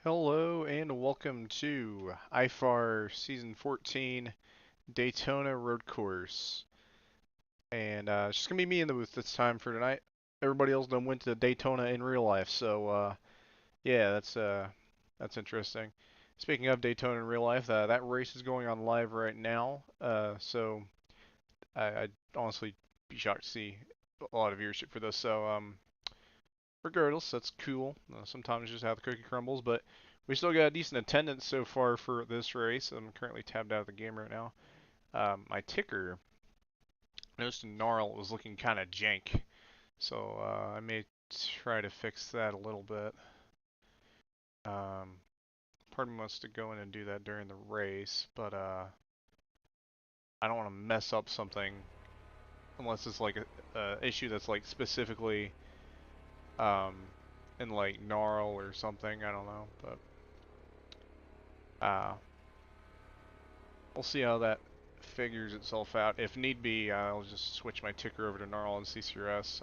Hello and welcome to IFAR Season 14 Daytona Road Course. And it's just gonna be me in the booth this time for tonight. Everybody else done went to Daytona in real life, so yeah, that's interesting. Speaking of Daytona in real life, that race is going on live right now. So I'd honestly be shocked to see a lot of viewership for this. So regardless, that's cool. Sometimes just how the cookie crumbles, but we still got a decent attendance so far for this race. I'm currently tabbed out of the game right now. My ticker, I noticed in Gnarl was looking kind of jank, so I may try to fix that a little bit. Part of me wants to go in and do that during the race, but I don't want to mess up something unless it's like a issue that's like specifically um, in like Gnarl or something. I don't know, but we'll see how that figures itself out. If need be, I'll just switch my ticker over to Gnarl and CCRS.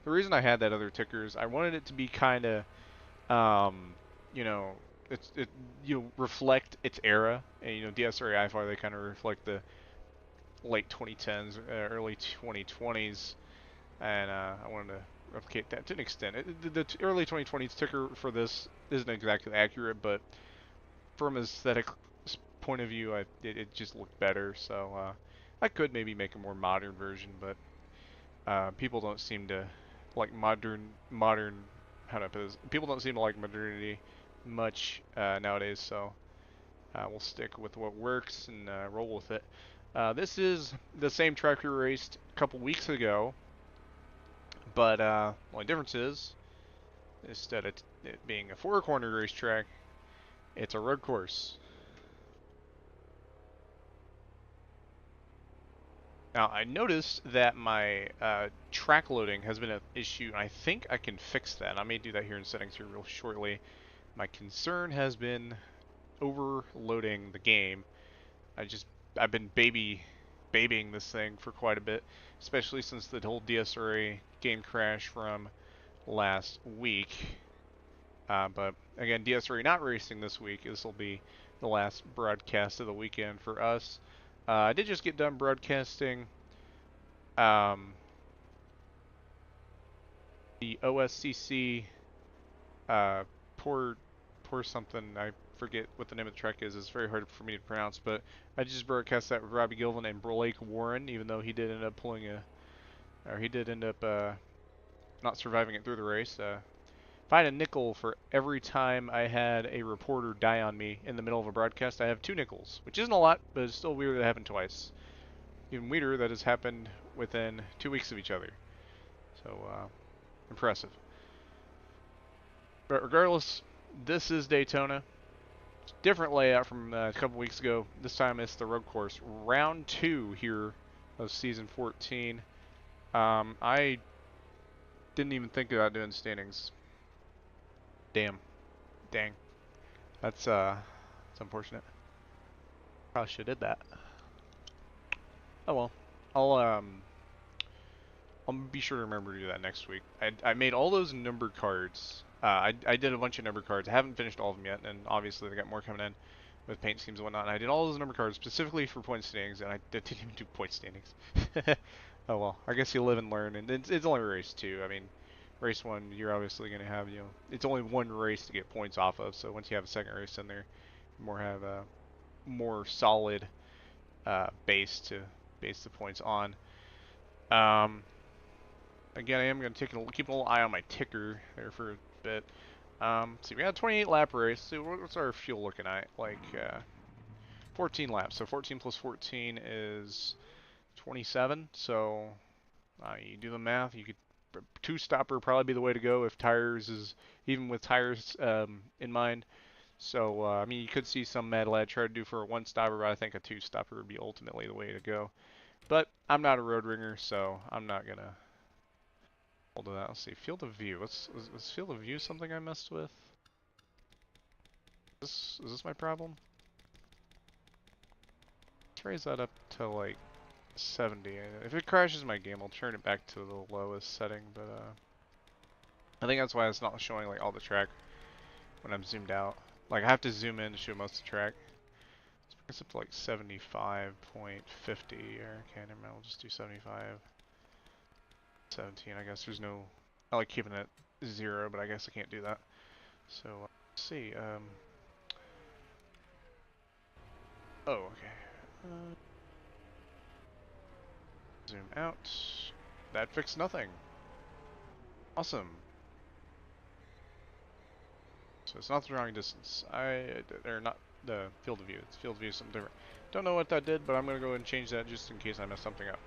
The reason I had that other ticker is I wanted it to be kind of, um, you know, it reflect its era. And DSRA IFAR, they kind of reflect the late 2010s, early 2020s, and I wanted to replicate that to an extent. The early 2020s ticker for this isn't exactly accurate, but from aesthetic point of view, it just looked better. So I could maybe make a more modern version, but people don't seem to like modern. How do I put this? People don't seem to like modernity much nowadays. So we'll stick with what works and roll with it. This is the same track we raced a couple weeks ago, but the only difference is instead of it being a four-corner racetrack, it's a road course. Now, I noticed that my track loading has been an issue, and I think I can fix that. I may do that here in settings here real shortly. My concern has been overloading the game. I've been babying this thing for quite a bit, especially since the whole DSRA game crash from last week. But again, DSRA not racing this week. This will be the last broadcast of the weekend for us. I did just get done broadcasting the OSCC poor something. I forget what the name of the track is. It's very hard for me to pronounce, but I just broadcast that with Robbie Gilvin and Blake Warren, even though he did end up not surviving it through the race. If I had a nickel for every time I had a reporter die on me in the middle of a broadcast, I have 2 nickels, which isn't a lot, but it's still weird that it happened twice. Even weirder that has happened within 2 weeks of each other. So, impressive. But regardless, this is Daytona. Different layout from a couple weeks ago. This time it's the road course. Round 2 here of Season 14. I didn't even think about doing standings. Damn. Dang. That's unfortunate. Probably should have did that. Oh well. I'll be sure to remember to do that next week. I made all those number cards. I did a bunch of number cards. I haven't finished all of them yet, and obviously they got more coming in with paint schemes and whatnot. And I did all those number cards specifically for point standings, and I didn't even do point standings. Oh well. I guess you live and learn, and it's only race 2. I mean, race 1, you're obviously going to have, it's only one race to get points off of. So once you have a second race in there, you have a more solid base to base the points on. Again, I am going to keep a little eye on my ticker there for a bit. See, we got a 28 lap race. So what's our fuel looking at? Like 14 laps. So 14 plus 14 is 27. So you do the math. You could 2-stopper probably be the way to go if tires is even with tires in mind. So I mean, you could see some mad lad try to do for a 1-stopper, but I think a 2-stopper would be ultimately the way to go. But I'm not a road ringer, so I'm not gonna hold to that. Let's see. Field of view. Was field of view something I messed with? Is this my problem? Let's raise that up to like 70. If it crashes my game, I'll turn it back to the lowest setting. But I think that's why it's not showing like all the track when I'm zoomed out. Like, I have to zoom in to show most of the track. Let's bring this up to like 75.50, or okay, never mind, we'll just do 75. 17, I guess. There's no... I like keeping it 0, but I guess I can't do that. So, let's see. Oh, okay. Zoom out. That fixed nothing. Awesome. So it's not the drawing distance. Or not the field of view. It's field of view is something different. Don't know what that did, but I'm going to go ahead and change that just in case I mess something up.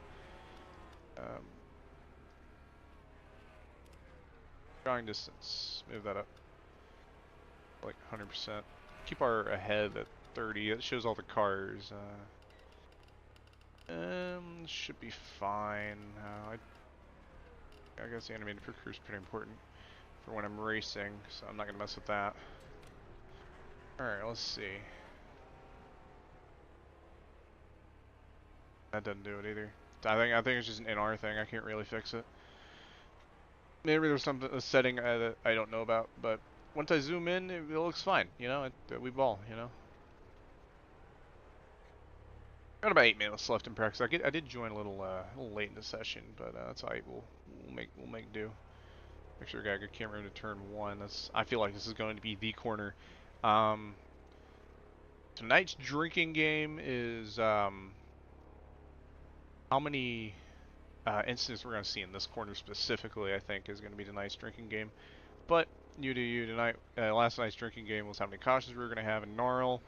Drawing distance. Move that up. Like 100%. Keep our ahead at 30. It shows all the cars. Should be fine. I guess the animated parkour is pretty important for when I'm racing, so I'm not gonna mess with that. Alright, let's see. That doesn't do it either. I think it's just an NR thing. I can't really fix it. Maybe there's a setting that I don't know about, but once I zoom in, it looks fine. You know, we ball. You know. Got about 8 minutes left in practice. I did join a little late in the session, but that's alright. We'll make do. Make sure I got a good camera into turn 1. I feel like this is going to be the corner. Tonight's drinking game is how many incidents we're going to see in this corner specifically. I think is going to be tonight's drinking game. But you do you tonight. Last night's drinking game was how many cautions we were going to have in Gnarl.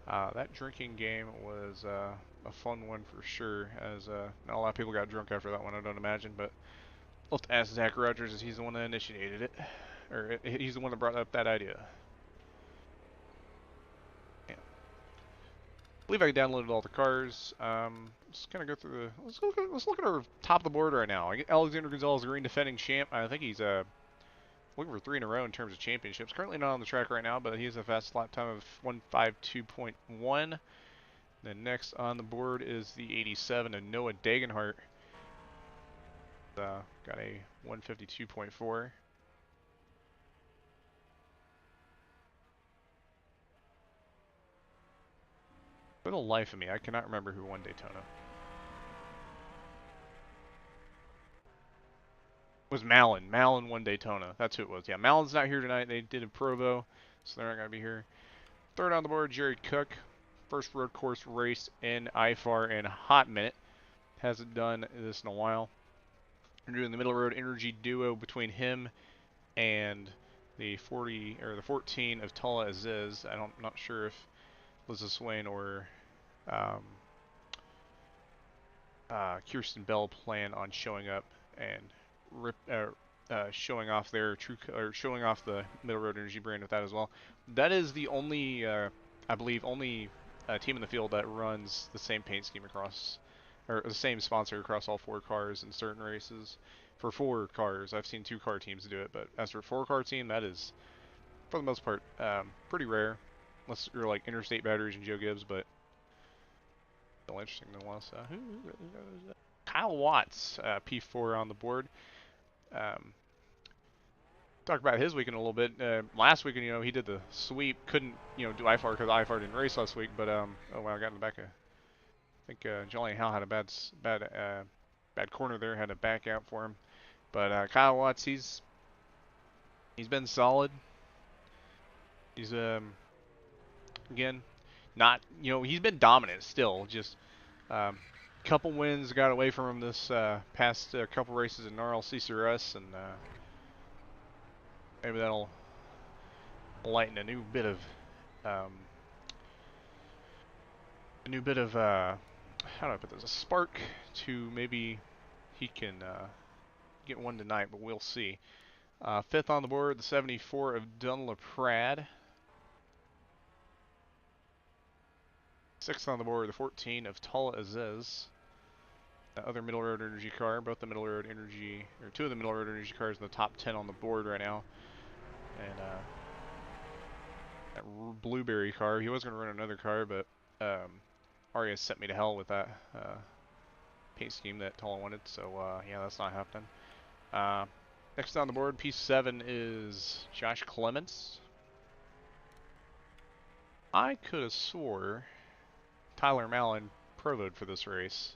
That drinking game was a fun one for sure, as not a lot of people got drunk after that one, I don't imagine, but we'll have to ask Zach Rogers, as he's the one that initiated it, or he's the one that brought up that idea. Yeah. I believe I downloaded all the cars. Let's kind of go through the, let's look at our top of the board right now. Alexander Gonzalez, Greene defending champ. I think he's looking for 3 in a row in terms of championships. Currently not on the track right now, but he has a fast lap time of 1:52.1. Then next on the board is the 87 of Noah Dagenhart. Got a 1:52.4. For the life of me, I cannot remember who won Daytona. It was Malin. Malin won Daytona. That's who it was. Yeah, Malin's not here tonight. They did a Provo, so they're not going to be here. Third on the board, Jerry Cook. First road course race in IFAR in a hot minute. Hasn't done this in a while. We're doing the middle road energy duo between him and the 14 of Tala Aziz. I'm not sure if Liza Swain or Kirsten Bell plan on showing up and showing off showing off the middle road energy brand with that as well. That is the only, I believe, team in the field that runs the same paint scheme across, or the same sponsor across all 4 cars in certain races. For 4 cars, I've seen 2 car teams do it, but as for a 4-car team, that is, for the most part, pretty rare, unless you're like Interstate Batteries and Joe Gibbs, but still interesting nonetheless. Kyle Watts, P4 on the board. Talk about his weekend a little bit. Last weekend, you know, he did the sweep. Couldn't, you know, do IFAR because IFAR didn't race last week. But oh wow, I got in the back. I think Jolly Howe had a bad corner there. Had to back out for him. But Kyle Watts, he's been solid. He's again, not, you know, he's been dominant still. Just couple wins got away from him this past couple races in Gnarl CCRS, and maybe that'll lighten a new bit of how do I put this? A spark to maybe he can get one tonight, but we'll see. 5th on the board, the 74 of Dunla Prad. 6th on the board, the 14 of Tala Aziz. The other middle road energy car, both the middle road energy, or 2 of the middle road energy cars in the top 10 on the board right now. And that blueberry car, he was going to run another car, but Arias sent me to hell with that paint scheme that Tala wanted, so yeah, that's not happening. Next on the board, P7 is Josh Clements. I could have swore Tyler Mallon provoed for this race.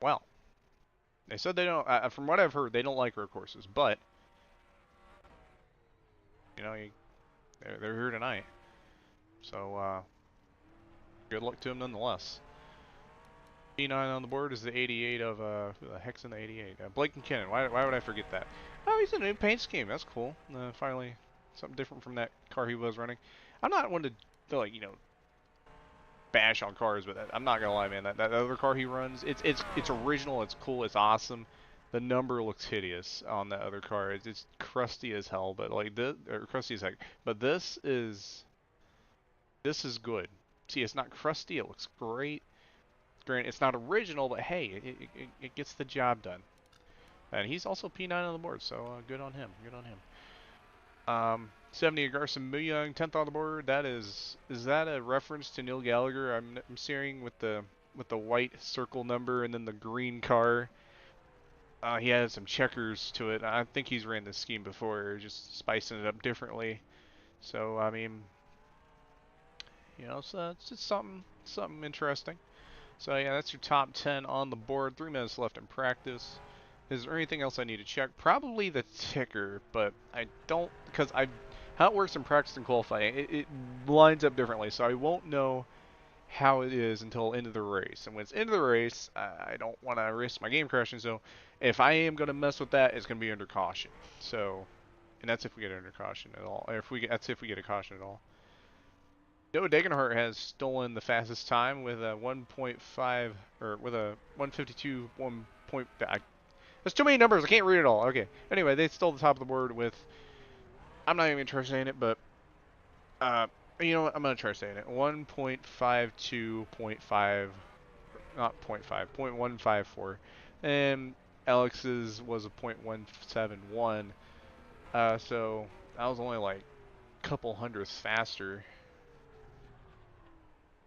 Well, they said they don't. From what I've heard, they don't like road courses, but you know, they're here tonight, so good luck to them nonetheless. P9 on the board is the 88 of who the heck's in the 88? Blake McKinnon. Why would I forget that? Oh, he's in a new paint scheme. That's cool. Finally, something different from that car he was running. I'm not one to like bash on cars, but I'm not gonna lie, man. That other car he runs, it's original. It's cool. It's awesome. The number looks hideous on that other car. It's crusty as hell, but like this, or crusty as heck. But this is good. See, it's not crusty. It looks great. Granted, it's not original, but hey, it gets the job done. And he's also P9 on the board, so good on him. Good on him. 70 Garson Young, 10th on the board. Is that a reference to Neil Gallagher? I'm seeing with the white circle number and then the green car. He has some checkers to it. I think he's ran this scheme before, just spicing it up differently. So I mean, so it's just something interesting. So yeah, that's your top 10 on the board. 3 minutes left in practice. Is there anything else I need to check? Probably the ticker, but I don't, because how it works in practice and qualifying, it lines up differently, so I won't know how it is until into the race. And when it's into the race, I don't want to risk my game crashing, so if I am going to mess with that, it's going to be under caution. So, and that's if we get under caution at all. That's if we get a caution at all. Noah Degenhart has stolen the fastest time with a 1.5, or with a 152 1. There's too many numbers. I can't read it all. Okay. Anyway, they stole the top of the board with. I'm not even trying to say it, but you know what? I'm gonna try saying it. 1.52.5, not 0.5, 0.154, and Alex's was a 0.171. So I was only like a couple hundredths faster.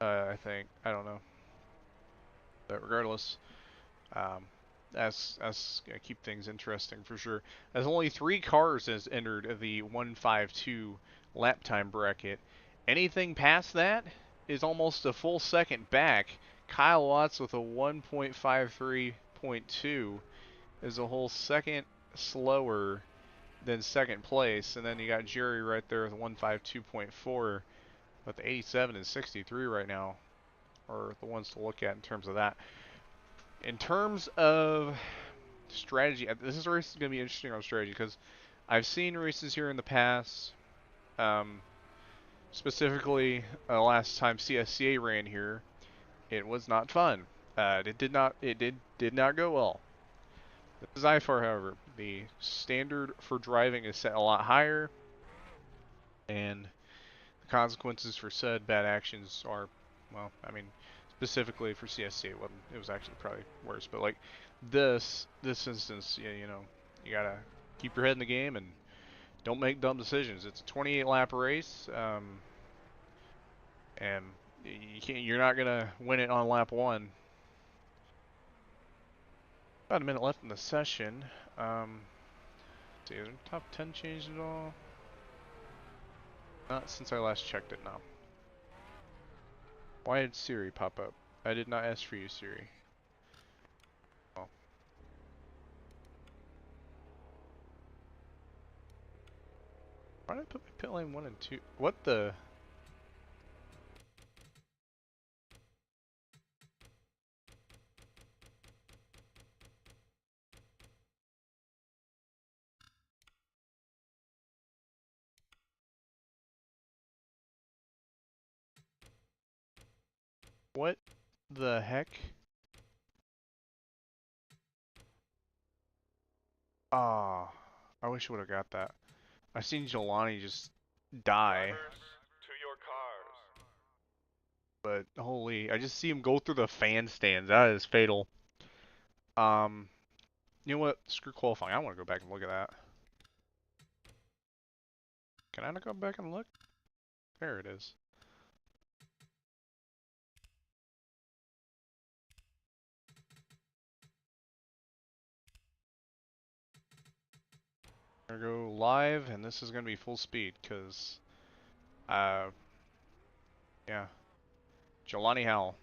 I think. I don't know. But regardless, that's gonna keep things interesting for sure. As only 3 cars has entered the 152 lap time bracket. Anything past that is almost a full second back. Kyle Watts with a 1.53.2 is a whole second slower than second place, and then you got Jerry right there with 152.4. But the 87 and 63 right now are the ones to look at in terms of that. In terms of strategy, this race is going to be interesting on strategy because I've seen races here in the past, specifically last time CSCA ran here. It was not fun. It did not go well. This is IFAR, however. The standard for driving is set a lot higher, and the consequences for said bad actions are, well, I mean, specifically for CSC, it was actually probably worse. But like this instance, yeah, you gotta keep your head in the game and don't make dumb decisions. It's a 28 lap race, and you're not gonna win it on lap 1. About a minute left in the session. Let's see, is top 10 changed at all? Not since I last checked it, no. Why did Siri pop up? I did not ask for you, Siri. Oh. Why did I put my pit lane 1 and 2? What the? What the heck? Ah, I wish I would have got that. I seen Jelani just die. To your cars. But holy, I just see him go through the fan stands. That is fatal. You know what? Screw qualifying. I want to go back and look at that. Can I not go back and look? There it is. We're gonna go live, and this is gonna be full speed, cause, yeah, Jelani Howell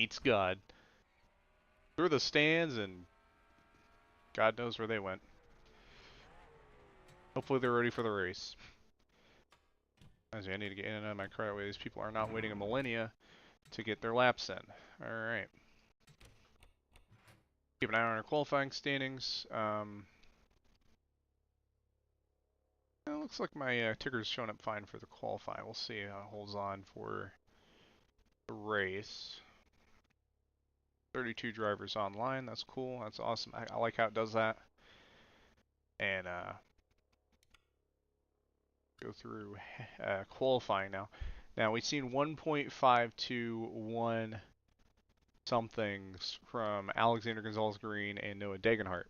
meets God through the stands, and God knows where they went. Hopefully they're ready for the race. I need to get in and out of my car. That way these people are not waiting a millennia to get their laps in. Alright. Keep an eye on our qualifying standings. It looks like my ticker's showing up fine for the qualifying. We'll see how it holds on for the race. 32 drivers online. That's cool. That's awesome. I like how it does that. And go through qualifying now. Now we've seen 1.521 somethings from Alexander Gonzalez Greene and Noah Degenhart.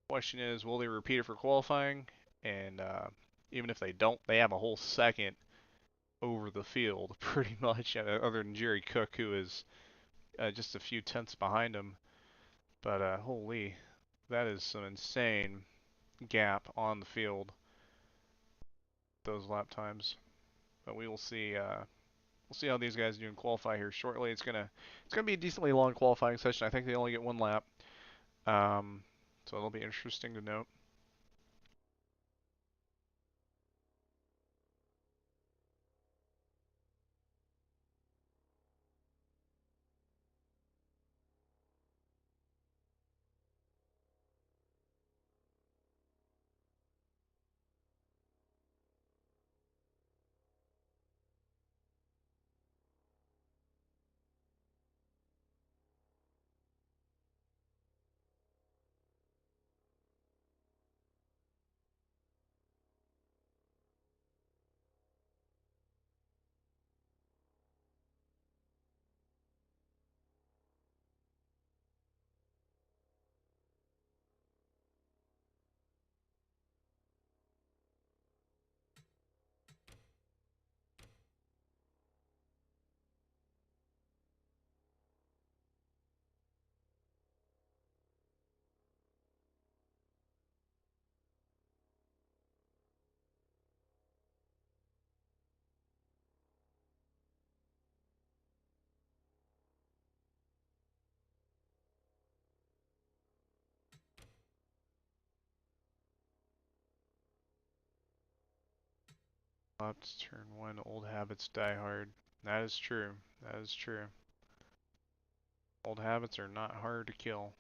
Question is, will they repeat it for qualifying? And even if they don't, they have a whole second over the field, pretty much, other than Jerry Cook, who is just a few tenths behind him. But holy, that is some insane gap on the field, those lap times. But we will see. We'll see how these guys do in qualify here shortly. It's gonna be a decently long qualifying session. I think they only get one lap, so it'll be interesting to note. Laps turn 1, old habits die hard. That is true. That is true. Old habits are not hard to kill,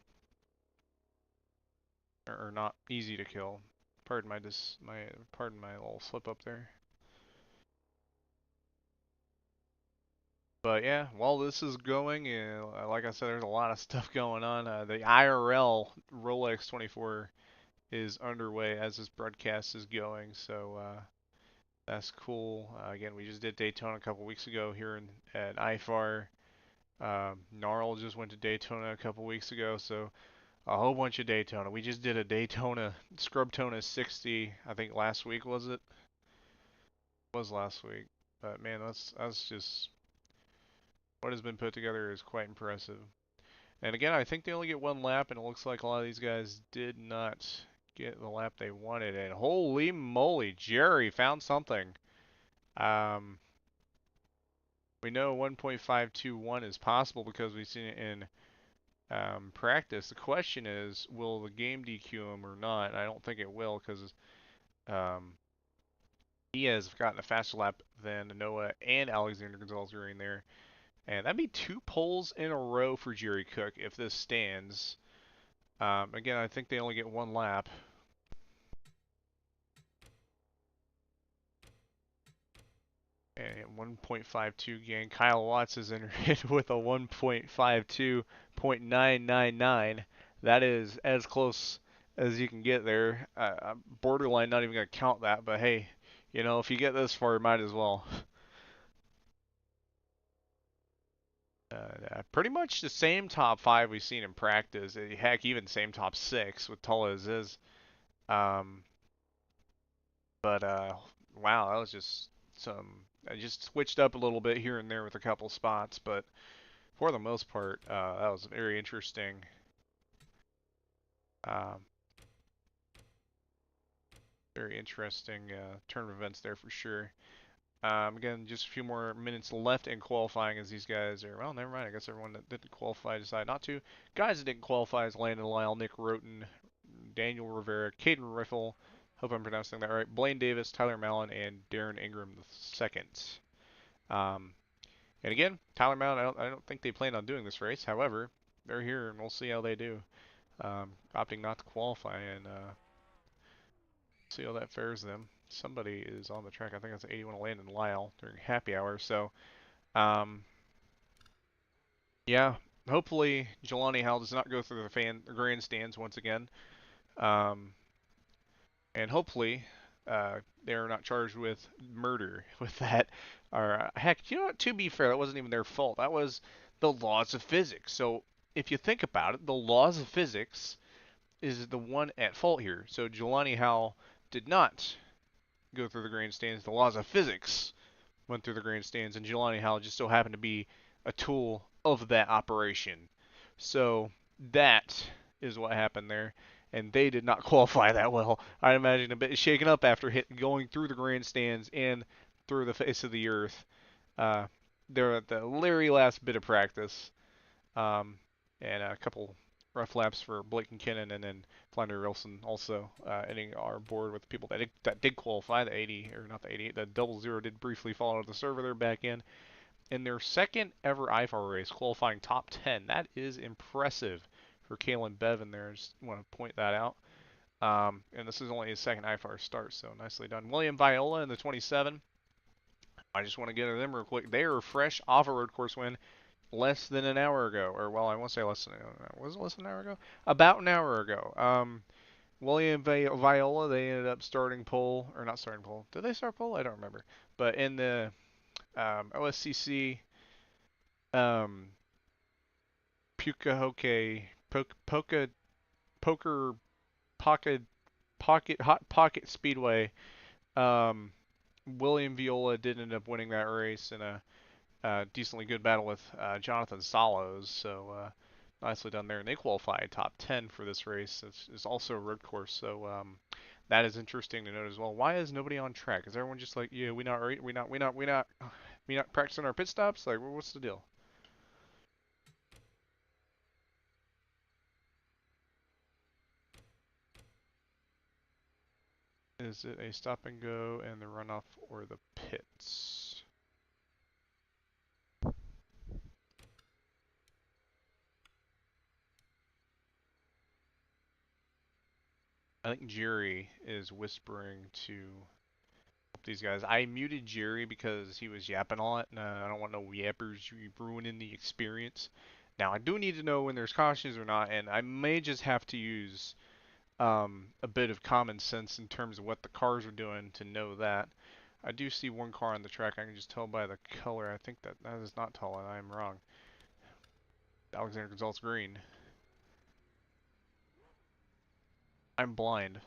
or not easy to kill. Pardon my little slip up there. But yeah, while this is going, like I said, there's a lot of stuff going on. The IRL Rolex 24 is underway as this broadcast is going, so that's cool. Again, we just did Daytona a couple weeks ago here at IFAR. Gnarl just went to Daytona a couple weeks ago, so a whole bunch of Daytona. We just did a Daytona Scrubtona 60, I think last week was it? It was last week. But man, that's just what has been put together is quite impressive. And again, I think they only get one lap, and it looks like a lot of these guys did not get the lap they wanted. And holy moly, Jerry found something. Um, we know 1.521 is possible because we've seen it in practice. The question is, will the game DQ him or not? I don't think it will because um, he has gotten a faster lap than Noah and Alexander Gonzalez are in there. And that'd be 2 poles in a row for Jerry Cook if this stands. Again, I think they only get one lap. And 1.52 gain. Kyle Watts is entered with a 1.52.999. That is as close as you can get there. I'm borderline not even going to count that, but hey, you know, if you get this far, you might as well. Pretty much the same top 5 we've seen in practice. Heck, even same top 6 with Tula as is. Um, but wow, that was just some. I just switched up a little bit here and there with a couple spots, but for the most part, that was very interesting. Um, very interesting turn of events there for sure. Again, just a few more minutes left in qualifying as these guys are, well, never mind. I guess everyone that didn't qualify decided not to. Guys that didn't qualify is Landon Lyle, Nick Roten, Daniel Rivera, Caden Riffle, hope I'm pronouncing that right, Blaine Davis, Tyler Mallon, and Darren Ingram II. Um, and again, Tyler Mallon, I don't think they plan on doing this race. However, they're here, and we'll see how they do. Opting not to qualify, and see how that fares them. Somebody is on the track. I think that's 81 Landon Lyle during happy hour. So, um, yeah, hopefully Jelani Howell does not go through the grandstands once again. Um, and hopefully they're not charged with murder with that. Or heck, you know what? To be fair, that wasn't even their fault. That was the laws of physics. So if you think about it, the laws of physics is the one at fault here. So Jelani Howell did not go through the grandstands. The laws of physics went through the grandstands, and Jelani Howell just so happened to be a tool of that operation. So that is what happened there, and they did not qualify that well. I'd imagine a bit shaken up after going through the grandstands and through the face of the earth. Uh, they're at the very last bit of practice, um, and a couple rough laps for Blake and Kinnon, and then Flounder Wilson also ending our board with people that did qualify. The 80, or not the 88, the 00 did briefly fall out of the server. They're back in their second ever IFAR race, qualifying top 10. That is impressive for Kalen Bevan there. I just want to point that out. And this is only his second IFAR start, so nicely done. William Viola in the 27. I just want to get to them real quick. They are fresh off a road course win less than an hour ago, or well, I won't say less than an hour. Was it less than an hour ago? About an hour ago. William Viola, they ended up starting pole, or not starting pole. Did they start pole? I don't remember. But in the OSCC um, Puka Poker Pocket Hot Pocket Speedway, um, William Viola did end up winning that race in a decently good battle with Jonathan Salos. So nicely done there. And they qualified top 10 for this race. It's also a road course, so that is interesting to note as well. Why is nobody on track? Is everyone just like, yeah, we not practicing our pit stops? Like, what's the deal? Is it a stop and go and the runoff or the pits? I think Jerry is whispering to these guys. I muted Jerry because he was yapping a lot, and I don't want no yappers ruining the experience. Now, I do need to know when there's cautions or not, and I may just have to use a bit of common sense in terms of what the cars are doing to know that. I do see one car on the track. I can just tell by the color. I think that is not tall, and I am wrong. Alexander Gonzalez Greene. I'm blind.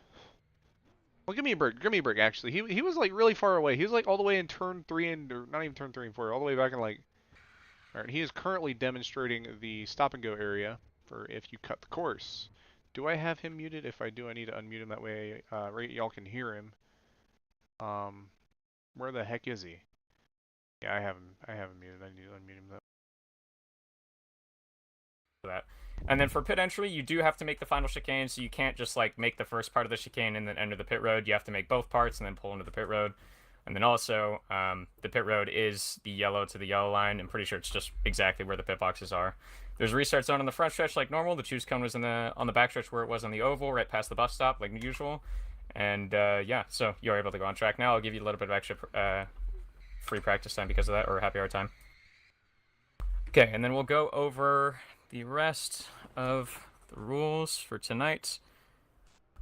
Well, give me a break. Give me a break. Actually, he was like really far away. He was like all the way in turn 3 and or not even turn 3 and 4, all the way back in like. All right, he is currently demonstrating the stop and go area for if you cut the course. Do I have him muted? If I do, I need to unmute him. That way, right, y'all can hear him. Where the heck is he? Yeah, I have him. I have him muted. I need to unmute him though. That. And then for pit entry, you do have to make the final chicane, so you can't just like make the first part of the chicane and then enter the pit road. You have to make both parts and then pull into the pit road. And then also, the pit road is the yellow to the yellow line. I'm pretty sure it's just exactly where the pit boxes are. There's a restart zone on the front stretch like normal. The choose cone was on the back stretch where it was on the oval, right past the bus stop, like usual. And yeah, so you're able to go on track now. I'll give you a little bit of extra free practice time because of that, or happy hour time. Okay, and then we'll go over the rest of the rules for tonight.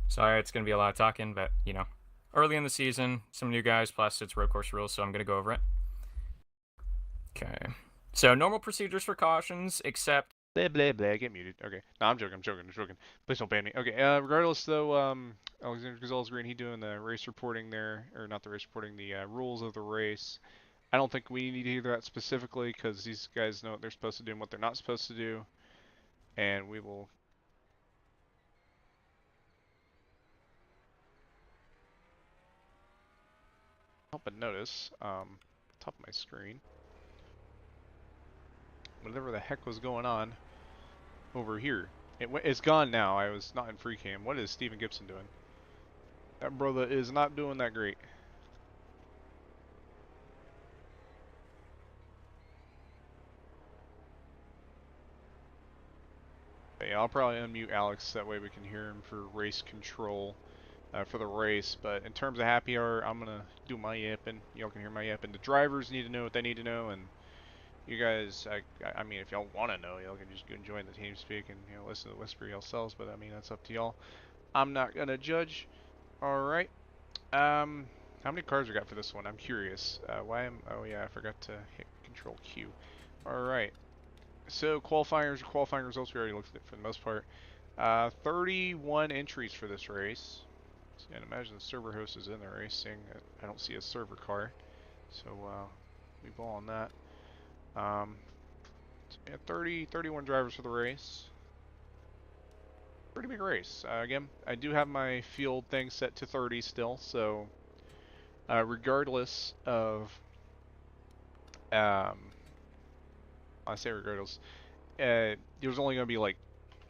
Sorry, it's going to be a lot of talking, but, you know, early in the season, some new guys, plus it's road course rules, so I'm going to go over it. Okay. So, normal procedures for cautions, except... Blah, blah, blah, get muted. Okay. No, I'm joking. Please don't ban me. Okay, regardless, though, Alexander Gonzalez Greene, he doing the race reporting there, or not the race reporting, the rules of the race. I don't think we need to hear that specifically, because these guys know what they're supposed to do and what they're not supposed to do. And we will... help but notice, top of my screen, whatever the heck was going on over here. It's gone now. I was not in free cam. What is Steven Gibson doing? That brother is not doing that great. Yeah, I'll probably unmute Alex, that way we can hear him for race control for the race. But in terms of happy hour, I'm going to do my yipping. Y'all can hear my yipping. The drivers need to know what they need to know, and you guys, I mean, if y'all want to know, y'all can just go and join the team speak and listen to the whisper yourselves, but I mean, that's up to y'all. I'm not going to judge. Alright. How many cars we got for this one? I'm curious. Oh yeah, I forgot to hit Control Q. Alright. So qualifying results, we already looked at it for the most part. 31 entries for this race. So, and imagine the server host is in the race, seeing that I don't see a server car. So we ball on that. So yeah, 31 drivers for the race. Pretty big race. Again, I do have my field thing set to 30 still, so regardless of, I say regardless, there's only going to be like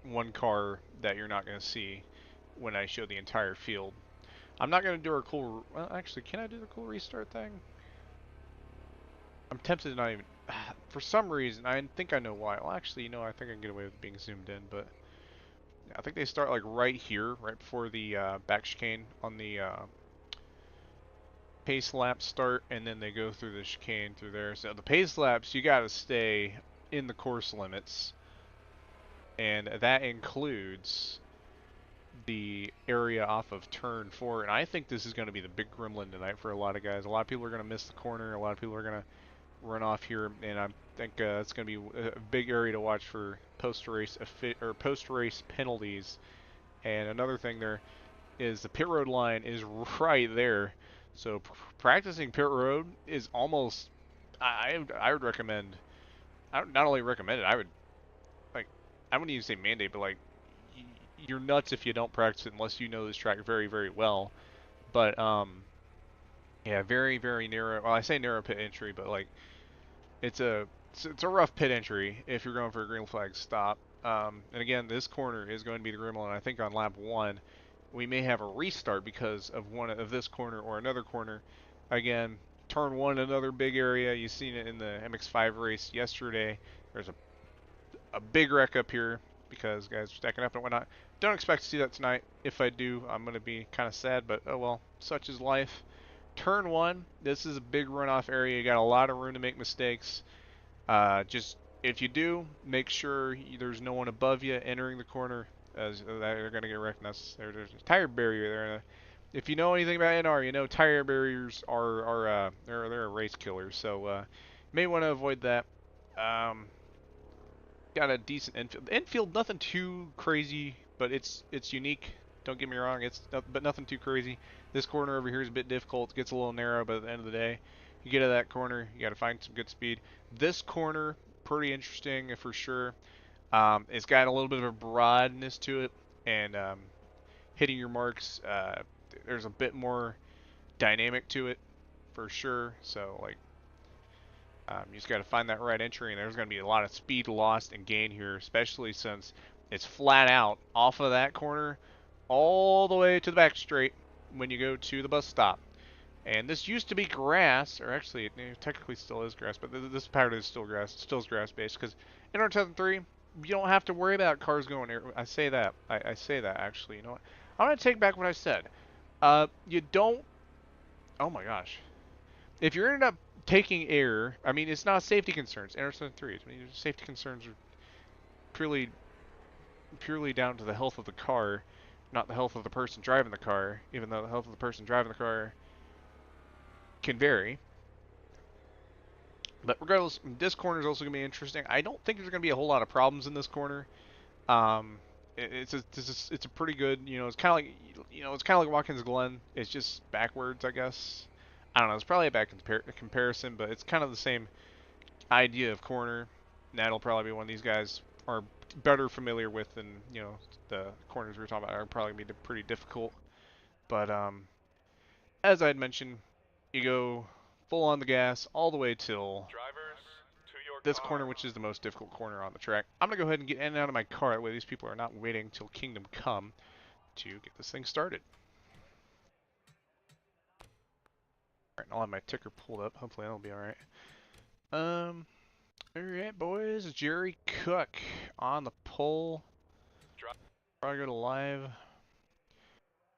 one car that you're not going to see when I show the entire field. I'm not going to do our cool, well actually, can I do the cool restart thing? I'm tempted to not even, for some reason, I think I know why. Well actually, I think I can get away with being zoomed in, but I think they start like right here, right before the back chicane on the pace lap start, and then they go through the chicane through there. So the pace laps, you got to stay in the course limits, and that includes the area off of turn 4. And I think this is going to be the big gremlin tonight for a lot of guys. A lot of people are going to miss the corner. A lot of people are going to run off here, and I think it's going to be a big area to watch for post-race penalties. And another thing there is the pit road line is right there. So practicing pit road is almost, I would recommend, I would not only recommend it, I would, like, I wouldn't even say mandate, but like, you're nuts if you don't practice it unless you know this track very, very well. But, yeah, very, very narrow, well, I say narrow pit entry, but like, it's a rough pit entry if you're going for a green flag stop. And again, this corner is going to be the gremlin. I think on lap 1, we may have a restart because of one of this corner or another corner. Again, turn 1, another big area. You've seen it in the MX5 race yesterday. There's a big wreck up here because guys are stacking up and whatnot. Don't expect to see that tonight. If I do, I'm going to be kind of sad, but oh well, such is life. Turn 1, this is a big runoff area. You got a lot of room to make mistakes. Just if you do, make sure there's no one above you entering the corner, as they're going to get wrecked. There's a tire barrier there. If you know anything about NR, you know tire barriers are they're a race killer. So may want to avoid that. Got a decent infield. The infield, nothing too crazy, but it's unique. Don't get me wrong, but nothing too crazy. This corner over here is a bit difficult. It gets a little narrow, but at the end of the day, you get to that corner, you got to find some good speed. This corner, pretty interesting for sure. It's got a little bit of a broadness to it, and hitting your marks, there's a bit more dynamic to it for sure. So like, you just got to find that right entry, and there's going to be a lot of speed lost and gain here, especially since it's flat out off of that corner all the way to the back straight when you go to the bus stop. And this used to be grass, or actually it technically still is grass, but this part is still grass. It still is grass based because in R2003 you don't have to worry about cars going there. I say that. I say that actually. You know what? I'm gonna take back what I said. You don't. Oh my gosh. If you ended up taking air, I mean it's not safety concerns. R2003. I mean, safety concerns are purely down to the health of the car, not the health of the person driving the car. Even though the health of the person driving the car can vary. But regardless, this corner is also going to be interesting. I don't think there's going to be a whole lot of problems in this corner. It's a pretty good, it's kind of like, it's kind of like Watkins Glen. It's just backwards, I guess. I don't know. It's probably a bad comparison, but it's kind of the same idea of corner. And that'll probably be one these guys are better familiar with than, the corners we were talking about are probably going to be pretty difficult. But as I had mentioned, you go full on the gas all the way till Drivers, to your this corner, cars. which is the most difficult corner on the track. I'm going to go ahead and get in and out of my car. That way these people are not waiting till Kingdom Come to get this thing started. Alright, I'll have my ticker pulled up. Hopefully that'll be alright. Alright, boys. Jerry Cook on the pole. Probably go to live.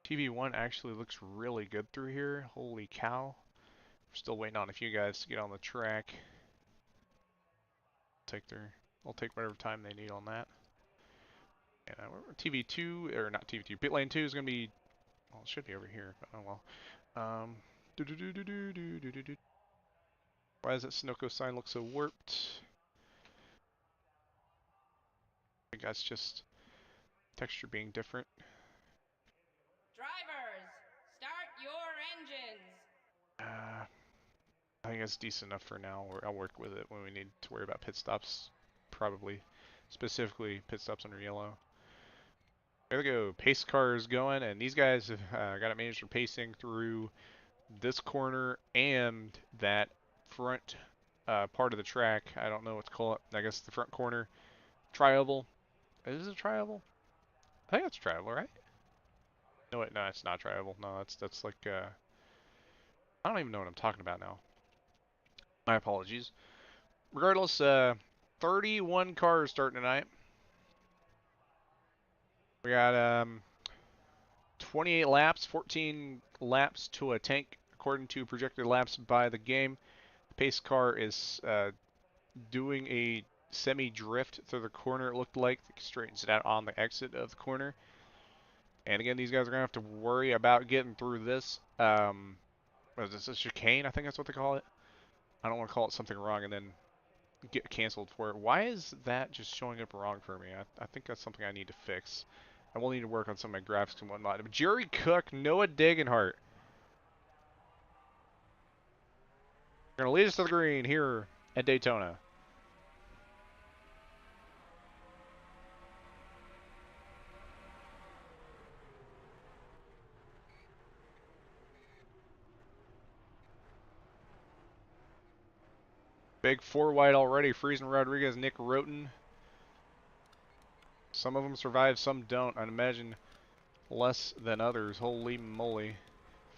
TV1 actually looks really good through here. Holy cow. We're still waiting on a few guys to get on the track. I'll take whatever time they need on that. And TV2, or not TV2, pit lane 2 is going to be, well, it should be over here, but oh well. Why does that Sunoco sign look so warped? I think that's just texture being different. Drivers, start your engines. I think that's decent enough for now. I'll work with it when we need to worry about pit stops. Probably. Specifically, pit stops under yellow. There we go. Pace car is going, and these guys have got it managed for pacing through this corner and that front part of the track. I don't know what to call it. I guess the front corner. Tri-oval. Is it tri-oval? I think it's tri-oval, right? No, no, it's not tri-oval. No, that's like I don't even know what I'm talking about now. My apologies. Regardless, 31 cars starting tonight. We got 28 laps, 14 laps to a tank, according to projected laps by the game. The pace car is doing a semi-drift through the corner, it looked like. It straightens it out on the exit of the corner. And again, these guys are going to have to worry about getting through this. What is this, a chicane? I think that's what they call it. I don't want to call it something wrong and then get canceled for it. Why is that just showing up wrong for me? I think that's something I need to fix. I will need to work on some of my graphics and whatnot. But Jerry Cook, Noah Degenhart. They're going to lead us to the green here at Daytona. Big 4 wide already. Friesen Rodriguez, Nick Roten. Some of them survive, some don't. I'd imagine less than others. Holy moly.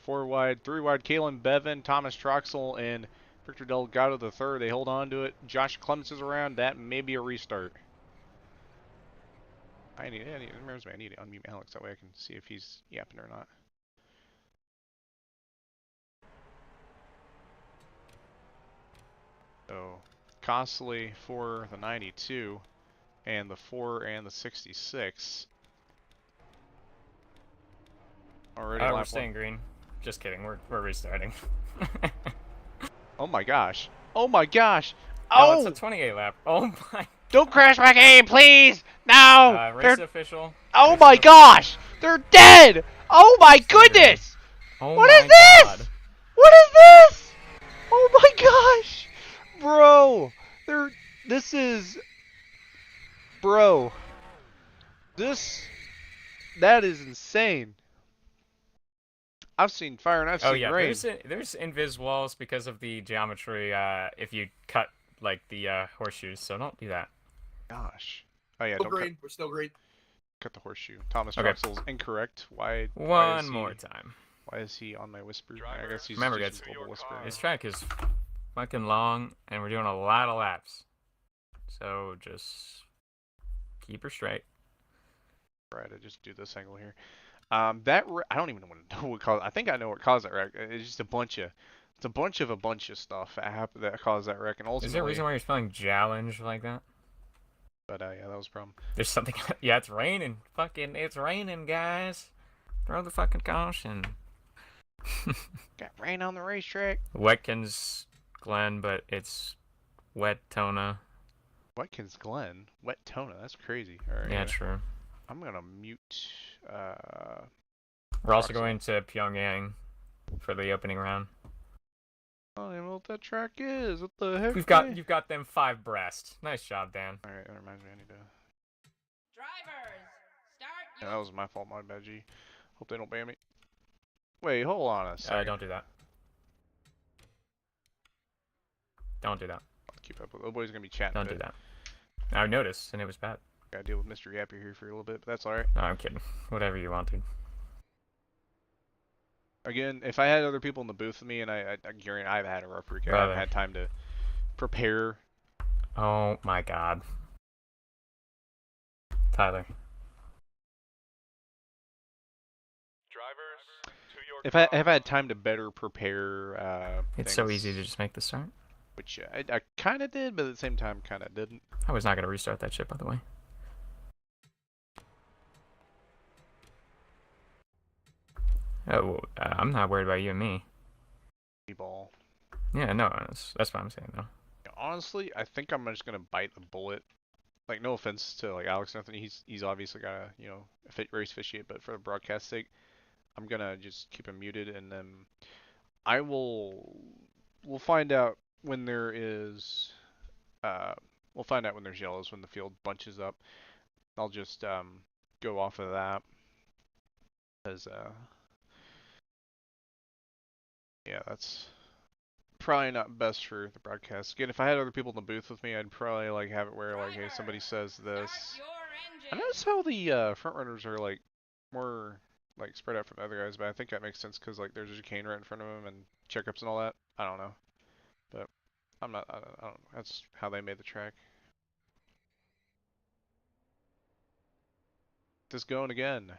4 wide, 3 wide. Kalen Bevan, Thomas Troxel, and Victor Delgado III. They hold on to it. Josh Clements is around. That may be a restart. It reminds me, I need to unmute Alex. That way I can see if he's yapping or not. So, costly for the 92 and the 4 and the 66. Already We're staying green. Just kidding. We're restarting. Oh my gosh. Oh my gosh. Oh, Oh! it's a 28 lap. Oh my. Don't crash my game, please! No! Race official. Oh Race my official. gosh! They're dead! Oh my goodness! Oh What my is this? God. What is this? Oh my gosh! Bro! Bro. That is insane. I've seen fire and I've seen rain. There's invis walls because of the geometry. If you cut like the horseshoes, so don't do that. Gosh. Oh yeah, Still green. We're still green. cut the horseshoe. Thomas Okay. Troxel's incorrect. Why One more time. Why is he on my whisper? Driver, I guess he's remember, just guys, a global whisper. This track is fucking long, and we're doing a lot of laps. So just keep her straight. Right, I just do this angle here. I don't even know what caused. I think I know what caused that wreck. It's just a bunch of stuff that caused that wreck, and ultimately. Is there a reason why you're spelling challenge like that? But yeah, that was a problem. There's something. Yeah, it's raining. It's raining, guys. Throw the fucking caution. Got rain on the racetrack. Watkins Glen, but it's Wet-Tona. Watkins Glen, Wet-Tona. That's crazy. All right, Yeah, true. I'm gonna mute. We're also going to Pyongyang for the opening round. I don't even know what that track is. What the heck? You've got them 5 breast. Nice job, Dan. All right, that reminds me. I need to. Drivers, start Yeah, your... that was my fault. My bad, G. Hope they don't ban me. Wait, hold on a second. Don't do that. Don't do that. I'll keep up with it. Oh boy's gonna be chatting. Don't do that. I noticed, and it was bad. Gotta deal with Mr. Yappy here for a little bit, but that's alright. No, I'm kidding. Whatever you want, dude. Again, if I had other people in the booth with me, and I guarantee I've had a rough week. I Brother. haven't had time to prepare. Oh my god. Tyler. Drivers, to your If cars. I've had time to better prepare, It's so things, easy to just make the start. which I kind of did, but at the same time, kind of didn't. I was not going to restart that shit, by the way. Oh, I'm not worried about you and me. Ball. Yeah, no, that's what I'm saying, though. Honestly, I think I'm just gonna bite the bullet. Like, no offense to like Alex Anthony, he's obviously gotta race officiate, but for the broadcast sake, I'm gonna just keep him muted, and then we'll find out when there is we'll find out when there's yellows, when the field bunches up. I'll just go off of that as yeah, that's probably not best for the broadcast. Again, if I had other people in the booth with me, I'd probably like have it where like, hey, somebody says this. Start your I engine. notice how the front runners are like more like spread out from the other guys, but I think that makes sense because like there's a chicane right in front of them and checkups and all that. I don't know, but I'm not. I don't know. That's how they made the track. This going again.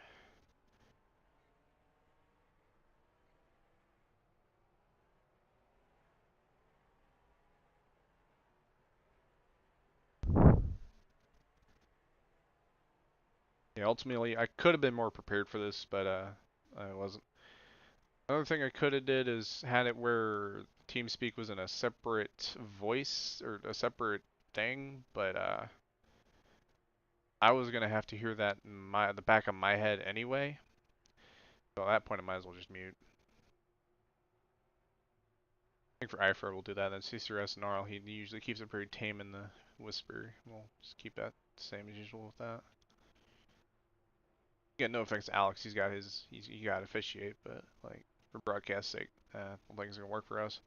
Yeah, ultimately I could have been more prepared for this, but I wasn't. Another thing I could have did is had it where TeamSpeak was in a separate voice or a separate thing, but I was gonna have to hear that in the back of my head anyway. So at that point I might as well just mute. I think for IFAR we'll do that. Then CCRS and RL, he usually keeps it pretty tame in the whisper. We'll just keep that the same as usual with that. Again, no offense to Alex, he got to officiate, but like for broadcast sake, I don't think it's gonna work for us.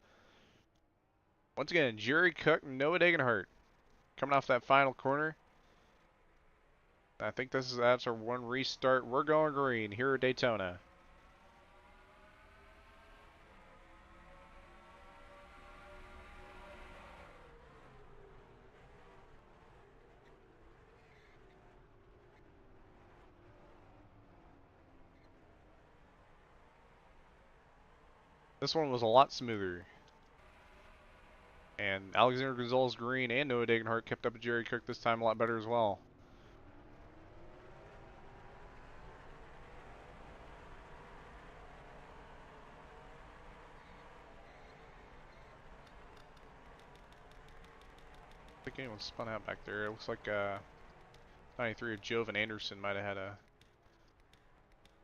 Once again, Jerry Cook, Noah Degenhart, coming off that final corner. I think that's our one restart. We're going green here at Daytona. This one was a lot smoother. And Alexander Gonzalez Greene and Noah Degenhart kept up with Jerry Cook this time a lot better as well. I think anyone spun out back there. It looks like 93 of Jovan Anderson might have had a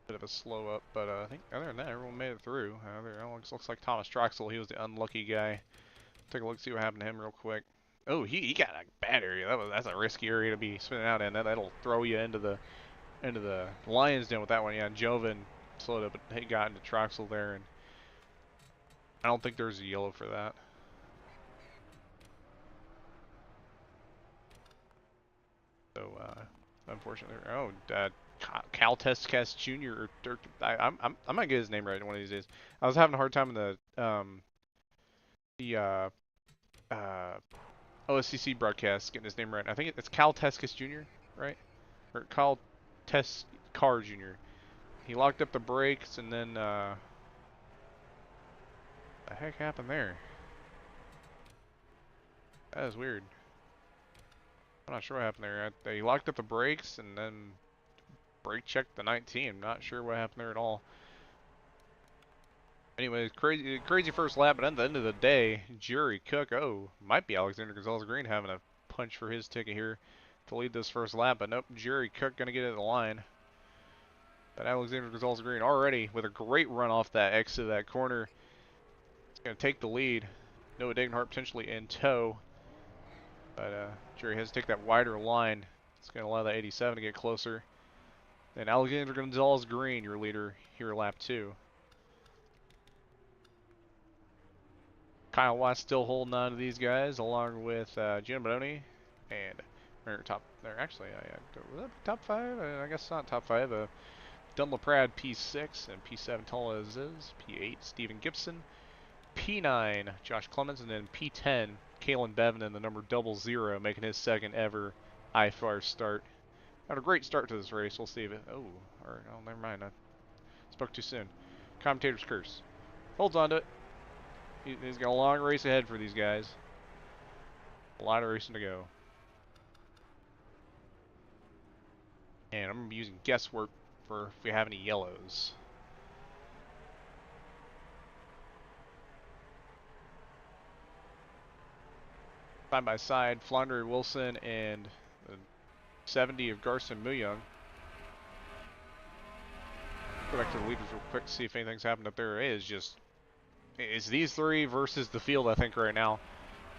bit of a slow up, but I think other than that, everyone made it through. Looks like Thomas Troxel, he was the unlucky guy. Take a look, see what happened to him real quick. Oh, he got a bad area. That's a risky area to be spinning out in. That'll throw you into the Lions Den with that one. Yeah, Jovan slowed up, but he got into Troxel there, and I don't think there's a yellow for that. So unfortunately, oh, Cal Testcast Jr. or I'm gonna get his name right one of these days. I was having a hard time in the OSCC broadcast getting his name right. I think it's Cal Teskis Jr., right? Or Cal Teskar Jr. He locked up the brakes and then the heck happened there? That is weird. I'm not sure what happened there. He locked up the brakes and then brake checked the 19. I'm not sure what happened there at all. Anyways, crazy first lap, but at the end of the day, Jerry Cook, might be Alexander Gonzalez Greene having a punch for his ticket here to lead this first lap, but nope, Jerry Cook gonna get at the line. But Alexander Gonzalez Greene already with a great run off that exit of that corner. It's gonna take the lead. Noah Degenhart potentially in tow. But Jerry has to take that wider line. It's gonna allow that 87 to get closer. And Alexander Gonzalez Greene, your leader here lap 2. Kyle Watts still holding on to these guys, along with Gino Bononi and they're actually top 5. I guess not top 5. Dunlop Prad P6 and P7 Tollez is P8 Stephen Gibson, P9 Josh Clemens, and then P10 Kalen Bevan in the number 00, making his second ever IFAR start. Had a great start to this race. We'll see if it. Oh, never mind. I spoke too soon. Commentator's curse. Holds on to it. He's got a long race ahead for these guys. A lot of racing to go. And I'm going to be using guesswork for if we have any yellows. Side by side, Flandre Wilson and 70 of Garson Muyung. Go back to the leaders real quick to see if anything's happened up there. It is just, it's these three versus the field, I think, right now.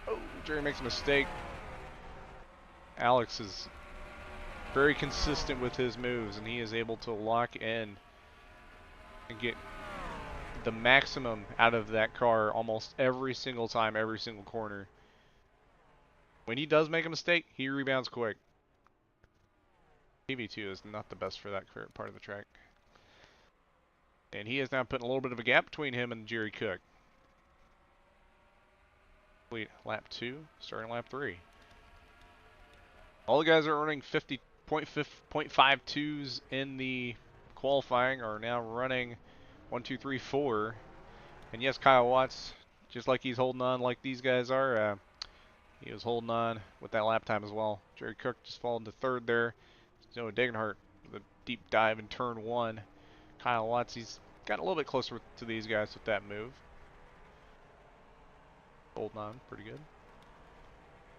Oh, Jerry makes a mistake. Alex is very consistent with his moves, and he is able to lock in and get the maximum out of that car almost every single time, every single corner. When he does make a mistake, he rebounds quick. PV2 is not the best for that part of the track. And he is now putting a little bit of a gap between him and Jerry Cook. Lap 2, starting lap 3. All the guys that are running 50.52s in the qualifying are now running 1, 2, 3, 4. And yes, Kyle Watts, just like he's holding on like these guys are, he was holding on with that lap time as well. Jerry Cook just falling to third there. Noah Degenhart with a deep dive in turn 1. Kyle Watts, he's got a little bit closer to these guys with that move. Holding on pretty good.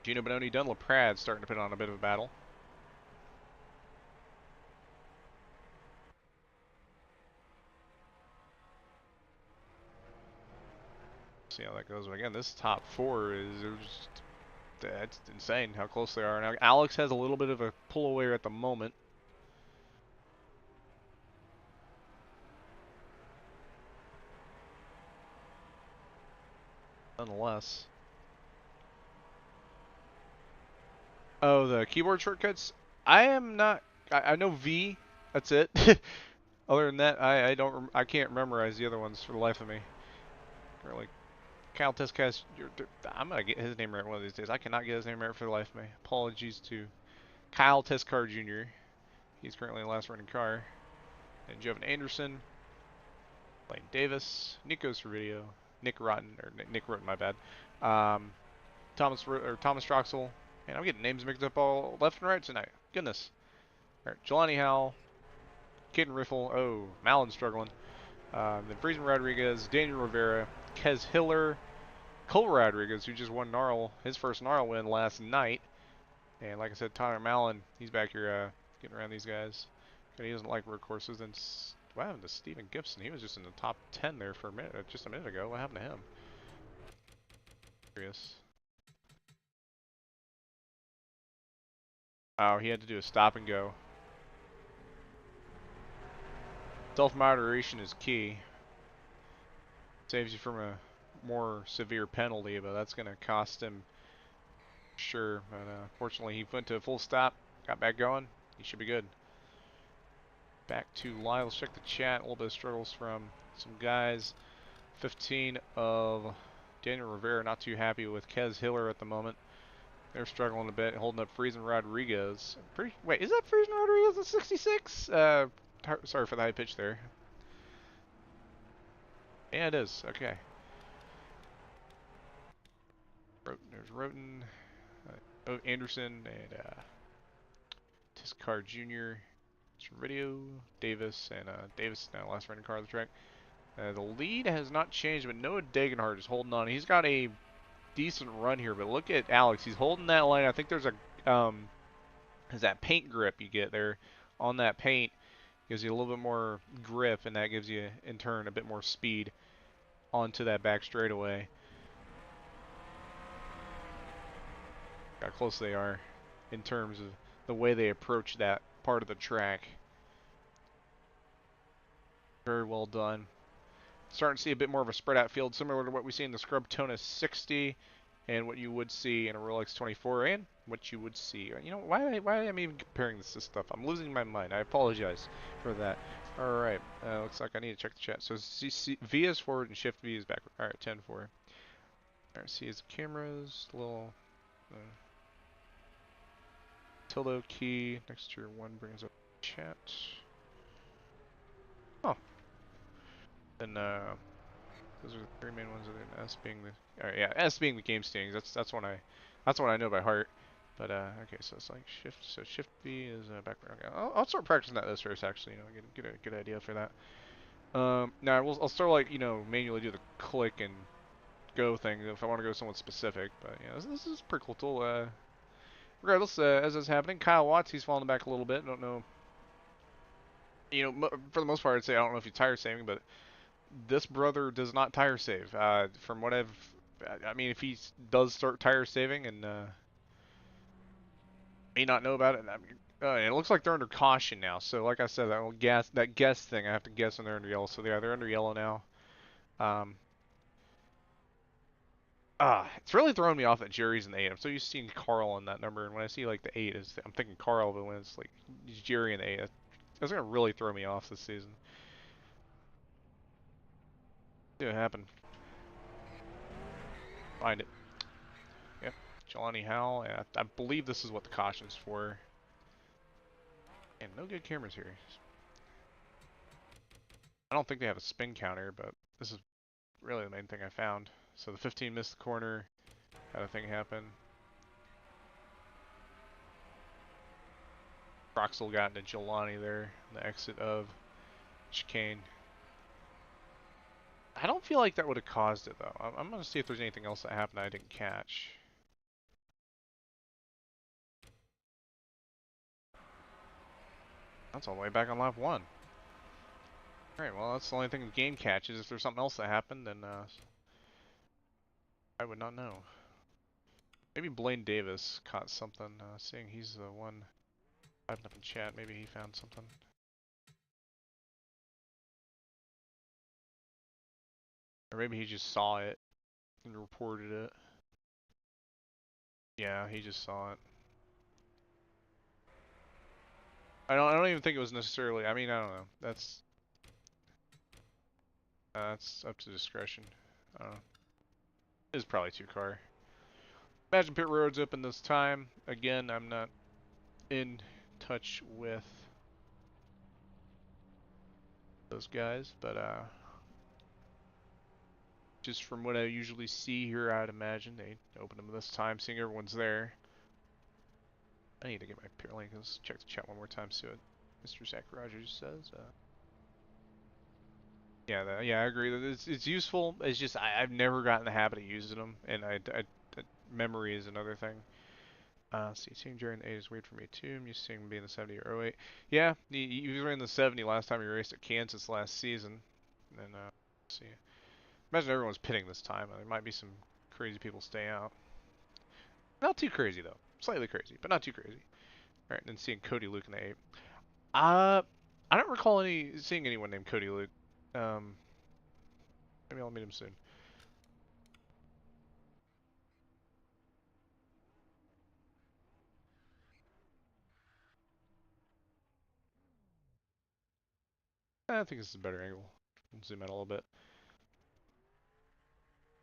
Gino Bononi, Dunlop Prad starting to put on a bit of a battle. See how that goes. But again, this top 4 is just, that's insane how close they are. Now Alex has a little bit of a pull away at the moment. Nonetheless. Oh, the keyboard shortcuts? I am not. I know V. That's it. Other than that, I can't memorize the other ones for the life of me. Or like Kyle Teskast. I'm gonna get his name right one of these days. I cannot get his name right for the life of me. Apologies to Kyle Teskar Jr. He's currently in the last running car. And Jevin Anderson, Lane Davis, Nico Servideo, Nick Rotten, my bad. Thomas Stroxel. Man, I'm getting names mixed up all left and right tonight. Goodness. Alright, Jelani Howell, Caden Riffle, oh, Malin struggling. Then Friesen Rodriguez, Daniel Rivera, Kez Hiller, Cole Rodriguez, who just won his first NARL win last night. And like I said, Tyler Malin, he's back here getting around these guys. And he doesn't like workhorses. Then what happened to Stephen Gibson? He was just in the top 10 there for a minute, just a minute ago. What happened to him? Curious. Oh, he had to do a stop and go. Self-moderation is key. Saves you from a more severe penalty, but that's going to cost him. Sure, but fortunately he went to a full stop, got back going. He should be good. Back to Lyle. Let's check the chat. A little bit of struggles from some guys. 15 of Daniel Rivera, not too happy with Kez Hiller at the moment. They're struggling a bit, holding up Friesen Rodriguez. Wait, is that Friesen Rodriguez at 66? Sorry for the high pitch there. Yeah, it is. Okay. There's Roten, Anderson, and Tiskar Jr. Video, Davis, and Davis now last running car of the track. The lead has not changed, but Noah Degenhart is holding on. He's got a decent run here, but look at Alex. He's holding that line. I think there's is that paint grip you get there on that paint. Gives you a little bit more grip, and that gives you, in turn, a bit more speed onto that back straightaway. How close they are in terms of the way they approach that part of the track. Very well done. starting to see a bit more of a spread out field, similar to what we see in the Scrub Tona 60, and what you would see in a Rolex 24, and what you would see. You know, why am I even comparing this to stuff? I'm losing my mind. I apologize for that. All right, looks like I need to check the chat. So V is forward and Shift V is backward. All right, 10-4. All right, C is the cameras, little tilde key next to your 1 brings up chat. Oh, then those are the 3 main ones. And S being the S being the game standings. That's what I know by heart. But okay, so it's like Shift. So Shift V is backward. Okay, I'll start practicing that this race actually. You know, get a good idea for that. Now I'll start like manually do the click and go thing if I want to go somewhat specific. But yeah, this is a pretty cool tool. Regardless, as is happening, Kyle Watts, he's falling back a little bit. I don't know. You know, for the most part, I'd say I don't know if he's tire saving, but this brother does not tire save. From what I mean, if he does start tire saving and may not know about it, I mean, it looks like they're under caution now. So, like I said, that guess thing, I have to guess when they're under yellow. So they're under yellow now. It's really throwing me off that Jerry's in the 8. I'm so used to seeing Carl in that number, and when I see like the 8, I'm thinking Carl, but when it's like Jerry in the 8, that's gonna really throw me off this season. See what happened. Find it. Yep, Jelani Howell, and I believe this is what the caution's for. And no good cameras here. I don't think they have a spin counter, but this is really the main thing I found. So the 15 missed the corner, had a thing happen. Proxel got into Jelani there, the exit of chicane. I don't feel like that would have caused it though. I'm gonna see if there's anything else that happened I didn't catch. That's all the way back on lap 1. Alright, well that's the only thing the game catches. If there's something else that happened, then I would not know. Maybe Blaine Davis caught something, seeing he's the one typing up in chat. Maybe he found something. Or maybe he just saw it and reported it. Yeah, he just saw it. I don't even think it was necessarily. I mean, I don't know. That's up to discretion. I don't know. It's probably 2-car. Imagine pit road's open this time. Again, I'm not in touch with those guys, but just from what I usually see here, I'd imagine they open them this time, seeing everyone's there. I need to get my pit link. Let's check the chat one more time, see what Mr. Zach Rogers says. Yeah, I agree. It's useful. It's just I've never gotten the habit of using them, and memory is another thing. Seeing Jerry in the 8 is weird for me too. I'm used to seeing him be in the 70 or 08. Yeah, he was in the 70 last time he raced at Kansas last season. And let's see. Imagine everyone's pitting this time. There might be some crazy people stay out. Not too crazy though. Slightly crazy, but not too crazy. All right, and then seeing Cody Luke in the 8. I don't recall seeing anyone named Cody Luke. Maybe I'll meet him soon. I think this is a better angle. Zoom out a little bit.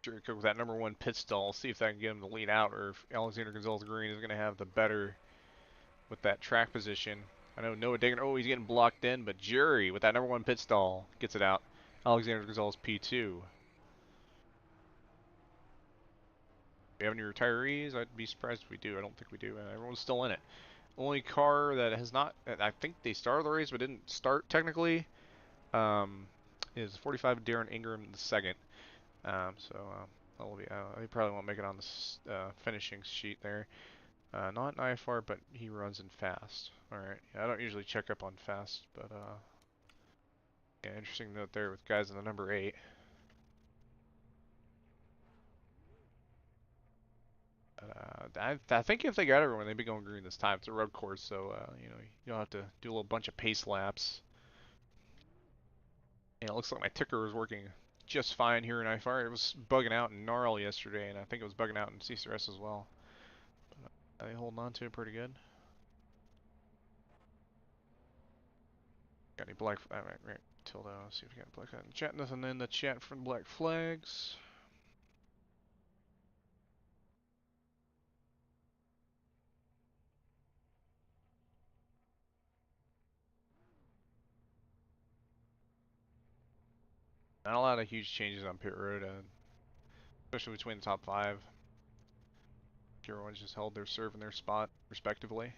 Jerry Cook with that number 1 pit stall. See if that can get him to lead out, or if Alexander Gonzalez Greene is going to have the better with that track position. I know Noah Dagan. Oh, he's getting blocked in, but Jerry with that number 1 pit stall gets it out. Alexander Gonzalez P2. Do we have any retirees? I'd be surprised if we do. I don't think we do. Everyone's still in it. Only car that has not, I think they started the race but didn't start technically, is 45 Darren Ingram in the second. He probably won't make it on the finishing sheet there. Not an IFAR, but he runs in fast. Alright, yeah, I don't usually check up on fast, but yeah, interesting note there with guys in the number 8. I think if they got everyone, they'd be going green this time. It's a road course, so you know, you don't have to do a little bunch of pace laps. And it looks like my ticker is working just fine here in IFAR. It was bugging out in Gnarl yesterday, and I think it was bugging out in CCRS as well. But, they holding on to it pretty good. Got any black? Right. Tilde. Let's see if we got black in the chat. Nothing in the chat from black flags. Not a lot of huge changes on pit road, especially between the top 5. Everyone's just held their serve in their spot, respectively.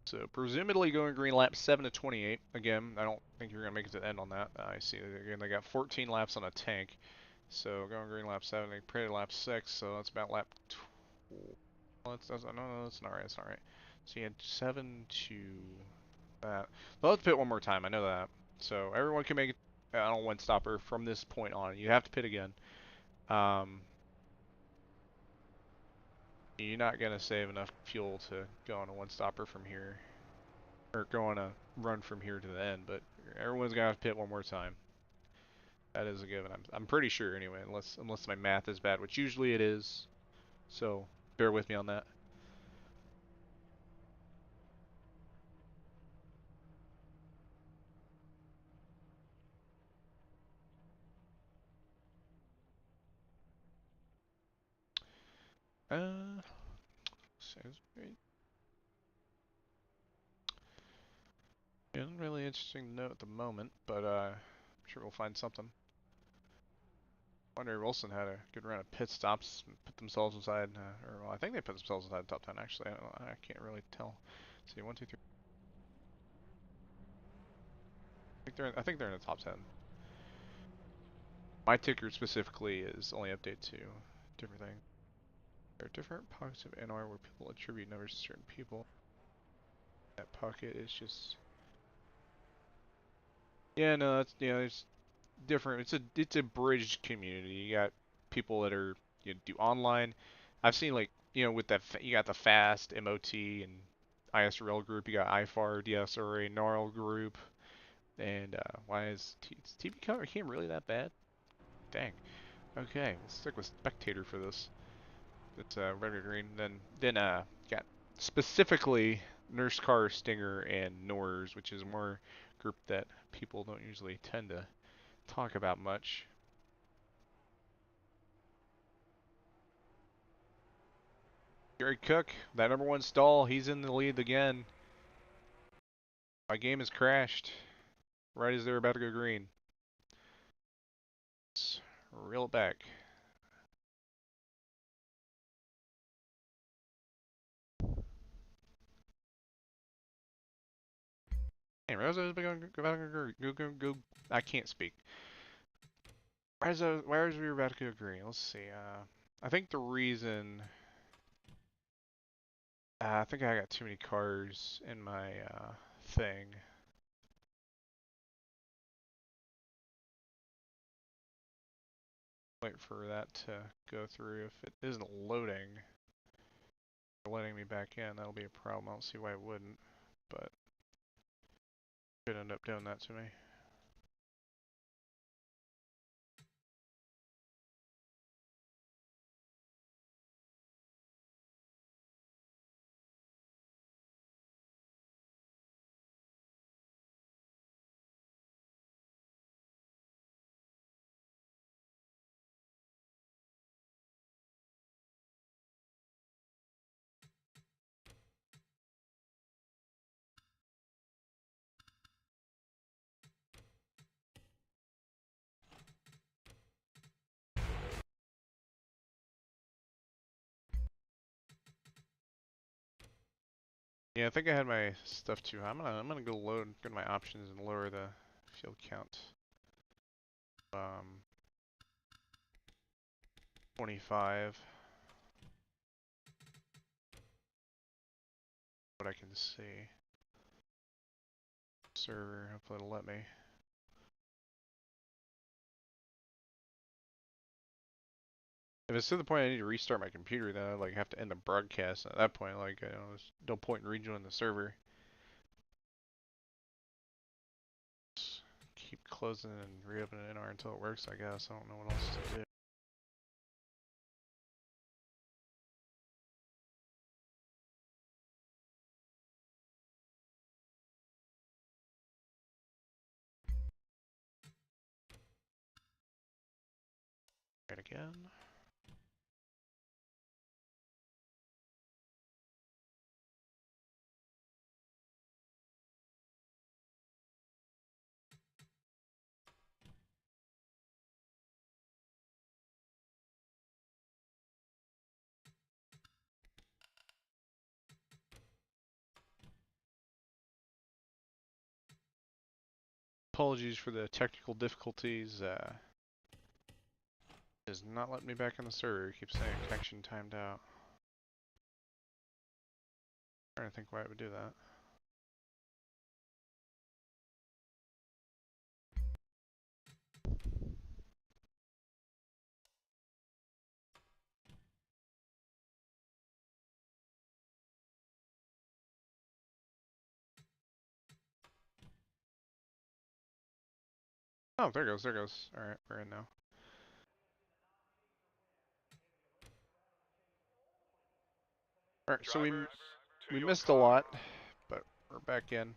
So, presumably going green lap 7 to 28. Again, I don't think you're going to make it to the end on that. I see, again, they got 14 laps on a tank. So, going green lap 7, they printed lap 6, so that's about lap 12. No, that's not right, that's not right. So, you had 7 to that. They'll have to pit one more time, I know that. So, everyone can make it on a one-stopper from this point on. You have to pit again. You're not going to save enough fuel to go on a one-stopper from here. Or go on a run from here to the end, but everyone's going to have to pit one more time. That is a given. I'm pretty sure anyway, unless my math is bad, which usually it is. So, bear with me on that. Sounds great. Isn't really interesting to note at the moment, but I'm sure we'll find something. Wonder Wilson had a good run of pit stops, and put themselves inside, or well, I think they put themselves inside the top 10 actually. I can't really tell. Let's see, 1, 2, 3. I think they're in the top 10. My ticker specifically is only update to different things. There are different pockets of NR where people attribute numbers to certain people. That pocket is just, yeah, no, that's, it's different. It's a bridged community. You got people that are, do online. I've seen, like, with that you got the fast MOT and ISRL group. You got IFAR, DSRA, Gnarl group, and why is TV cover cam really that bad? Dang. Okay, we'll stick with spectator for this. It's red or green. Then got specifically Nurse Car, Stinger, and Nors, which is more group that people don't usually tend to talk about much. Gary Cook, that number 1 stall, he's in the lead again. My game has crashed right as they're about to go green. Let's reel it back. Hey, Rosa's been going, go. I can't speak. Why is we about to go green? Let's see. I think the reason. I think I got too many cars in my thing. Wait for that to go through. If it isn't loading, or letting me back in, that'll be a problem. I don't see why it wouldn't, but it could end up doing that to me. Yeah, I think I had my stuff too high. I'm gonna go to my options and lower the field count. 25. What I can see. Server, hopefully it'll let me. If it's to the point I need to restart my computer, then I like have to end the broadcast. At that point, like, there's no point in rejoining the server. Just keep closing and reopening NR until it works, I guess. I don't know what else to do. Right again. Apologies for the technical difficulties. Does not let me back on the server. It keeps saying connection timed out. I'm trying to think why it would do that. Oh, there it goes, there it goes. Alright, we're in now. Alright, so we missed a lot, but we're back in.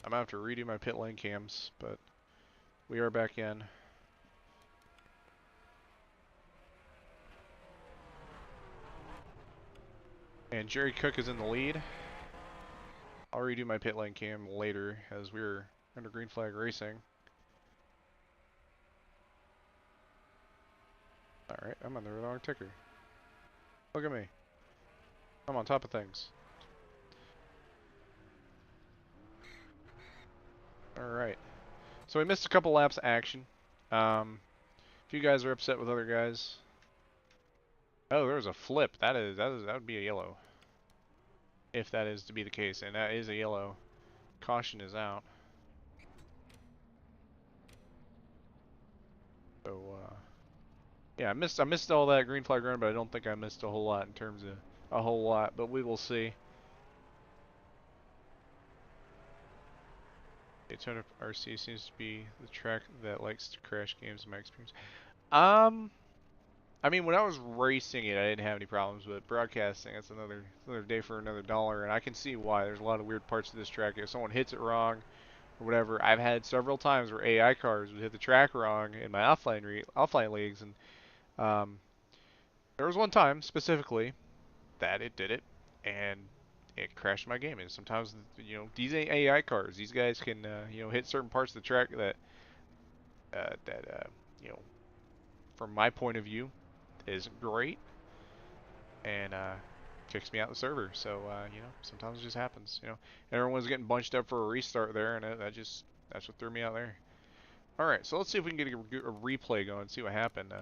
I'm gonna have to redo my pit lane cams, but we are back in. And Jerry Cook is in the lead. I'll redo my pit lane cam later as we're under green flag racing. Alright, I'm on the wrong ticker. Look at me. I'm on top of things. Alright. So we missed a couple laps of action. If you guys are upset with other guys. Oh, there was a flip. That would be a yellow. If that is to be the case, and that is a yellow. Caution is out. So yeah, I missed all that green flag run, but I don't think I missed a whole lot in terms of a whole lot, but we will see. Daytona RC seems to be the track that likes to crash games in my experience. I mean, when I was racing it, I didn't have any problems with broadcasting. That's another day for another dollar, and I can see why. There's a lot of weird parts to this track. If someone hits it wrong or whatever, I've had several times where AI cars would hit the track wrong in my offline leagues, and there was one time specifically that it did it, and it crashed my game. And sometimes, you know, these AI cars, these guys can, you know, hit certain parts of the track that, you know, from my point of view, isn't great, and kicks me out the server. So, you know, sometimes it just happens. You know, everyone's getting bunched up for a restart there, and that's what threw me out there. All right, so let's see if we can get a replay going and see what happened.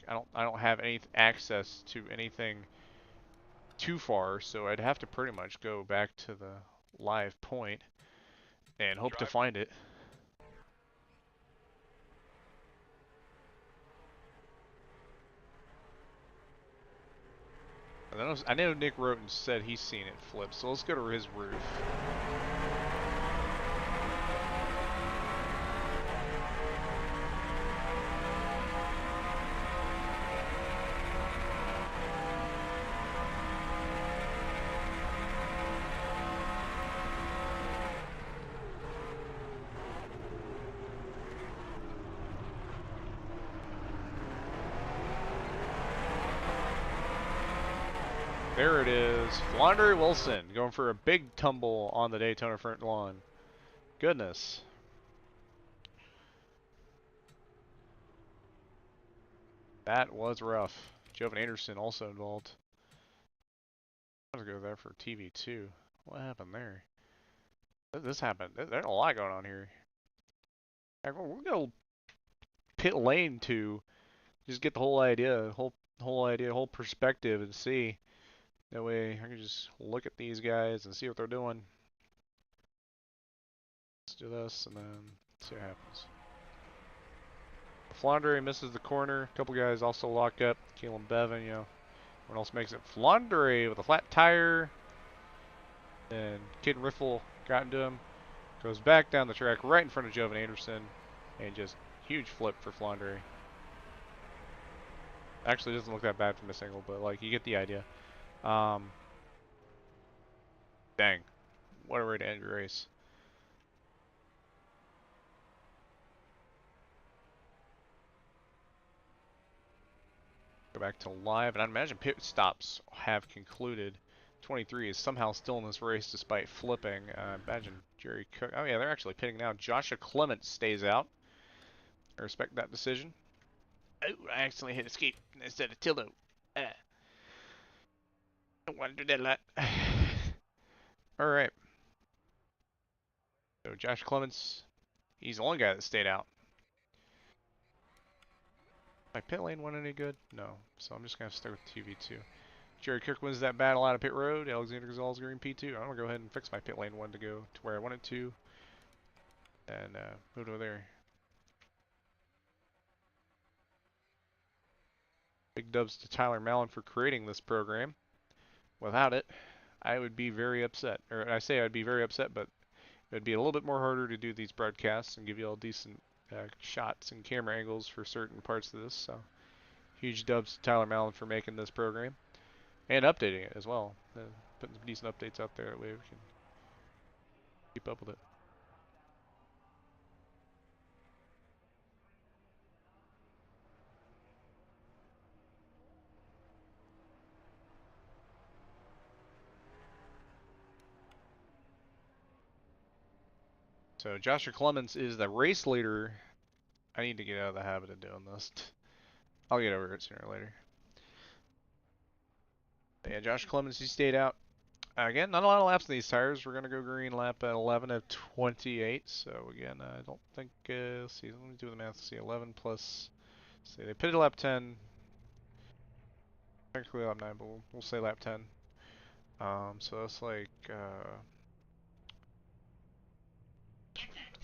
I don't have any access to anything too far, so I'd have to pretty much go back to the live point and hope to find it. I know Nick wrote and said he's seen it flip, so let's go to his roof. There it is. Flandre Wilson going for a big tumble on the Daytona front lawn. Goodness. That was rough. Jovan Anderson also involved. I was going to go there for TV2. What happened there? This happened. There's a lot going on here. We're going to pit lane to just get the whole idea, whole perspective, and see. That way I can just look at these guys and see what they're doing. Let's do this and then see what happens. Flandre misses the corner. A couple guys also lock up. Keelan Bevan, you know. Everyone else makes it. Flandre with a flat tire. And Kid Riffle got into him. Goes back down the track right in front of Jovan Anderson, and just huge flip for Flandre. Actually, it doesn't look that bad from this angle, but like you get the idea. Dang, what a way to end your race. Go back to live, and I imagine pit stops have concluded. 23 is somehow still in this race despite flipping. Imagine Jerry Cook. Oh yeah, they're actually pitting now. Joshua Clements stays out. I respect that decision. Oh, I accidentally hit escape instead of Tildo. Don't want to do that a lot. All right. So Josh Clements, he's the only guy that stayed out. My pit lane one any good? No. So I'm just gonna stick with TV2. Jerry Cook wins that battle out of pit road. Alexander Gonzalez Greene P2. I'm gonna go ahead and fix my pit lane one to go to where I want it to, and move over there. Big dubs to Tyler Mallon for creating this program. Without it, I would be very upset. Or I say I'd be very upset, but it would be a little bit more harder to do these broadcasts and give you all decent shots and camera angles for certain parts of this. So huge dubs to Tyler Mallon for making this program and updating it as well. Putting some decent updates out there that way we can keep up with it. So Joshua Clements is the race leader. I need to get out of the habit of doing this. I'll get over it sooner or later. But yeah, Josh Clements, he stayed out. Again, not a lot of laps in these tires. We're going to go green lap at 11 of 28. So again, I don't think, let's see, let me do the math. Let's see, 11 plus, say they pitted lap 10. Technically lap 9, but we'll say lap 10. So that's like,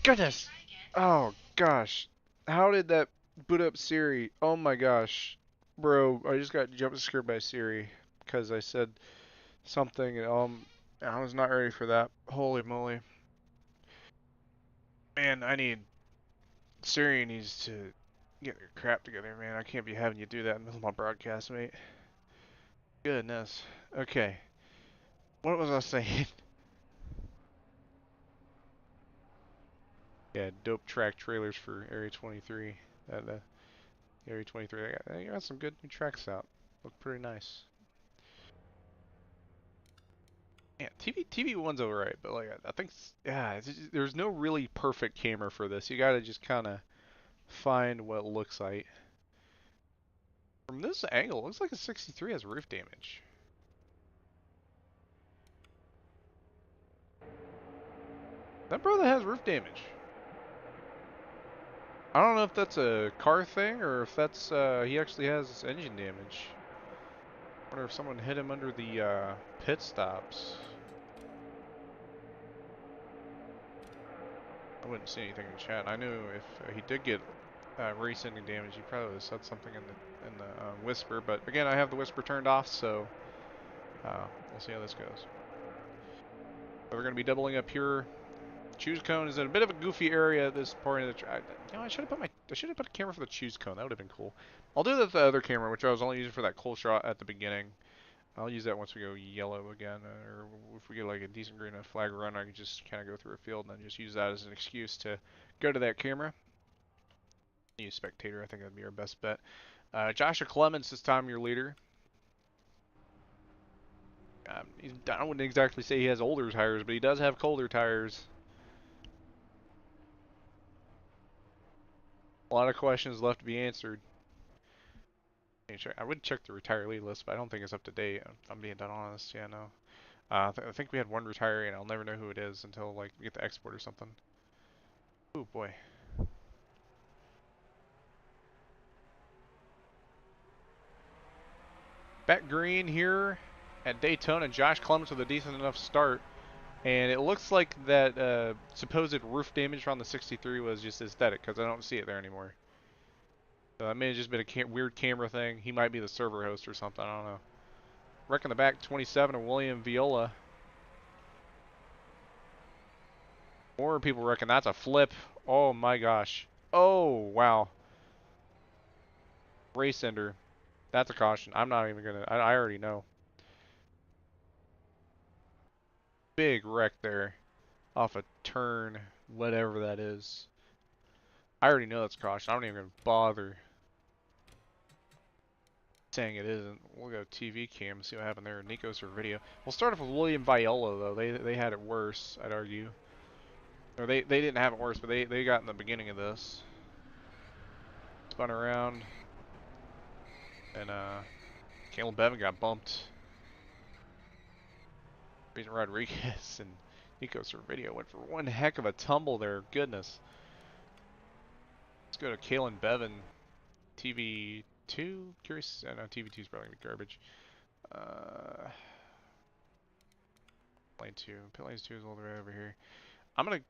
goodness! Oh gosh. How did that boot up Siri? Oh my gosh. Bro, I just got jump scared by Siri because I said something and I was not ready for that. Holy moly. Man, Siri needs to get your crap together, man. I can't be having you do that in the middle of my broadcast, mate. Goodness. Okay. What was I saying? Yeah, dope track trailers for Area 23. Area 23, I got some good new tracks out. Look pretty nice. Yeah, TV1's alright, but like I think, yeah, there's no really perfect camera for this. You gotta just kind of find what it looks like. From this angle, it looks like a 63 has roof damage. That brother has roof damage. I don't know if that's a car thing or if that's he actually has engine damage. I wonder if someone hit him under the pit stops. I wouldn't see anything in chat. I knew if he did get race ending damage, he probably would have said something in the whisper. But again, I have the whisper turned off, so we'll see how this goes. But we're going to be doubling up here. Choose cone is in a bit of a goofy area at this point of the track. You know, I should have put a camera for the choose cone. That would have been cool. I'll do that with the other camera, which I was only using for that cool shot at the beginning. I'll use that once we go yellow again, or if we get like a decent green enough flag run, I can just kind of go through a field and then just use that as an excuse to go to that camera. Use spectator, I think that'd be our best bet. Joshua Clements, this time your leader. I wouldn't exactly say he has older tires, but he does have colder tires. A lot of questions left to be answered. I would check the retiree list, but I don't think it's up to date. If I'm being dead honest. Yeah, no. I think we had one retiree, and I'll never know who it is until like we get the export or something. Oh boy. Bet Greene here at Daytona. Josh Clements with a decent enough start. And it looks like that supposed roof damage on the 63 was just aesthetic, because I don't see it there anymore. So that may have just been a weird camera thing. He might be the server host or something, I don't know. Wreck in the back, 27 of William Viola. More people reckon that's a flip. Oh my gosh. Oh, wow. Race ender. That's a caution. I'm not even gonna. I already know. Big wreck there. Off a turn, whatever that is. I already know that's a caution. I'm not even gonna bother saying it isn't. We'll go TV cam and see what happened there. Nico's or video. We'll start off with William Viola though. They had it worse, I'd argue. Or they didn't have it worse, but they got in the beginning of this. Spun around. And Caleb Bevan got bumped. Reason Rodriguez and Nico Servideo went for one heck of a tumble there. Goodness. Let's go to Kalen Bevan. TV2? Curious. I know TV2 is probably going to be garbage. Lane 2. Pit lane 2 is all the way over here. I'm going to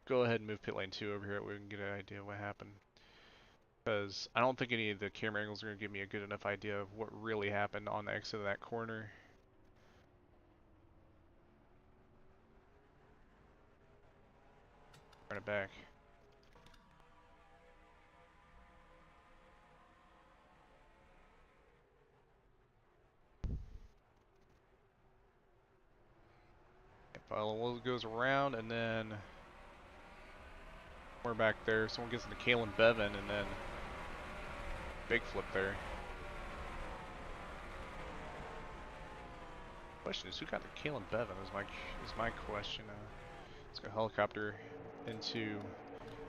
go ahead and move pit lane 2 over here so we can get an idea of what happened. Because I don't think any of the camera angles are going to give me a good enough idea of what really happened on the exit of that corner. Run it back. Follow goes around and then we're back there. Someone gets into Kalen Bevan and then big flip there. Question is, who got the Kalen Bevan? Is my question. Let's go helicopter into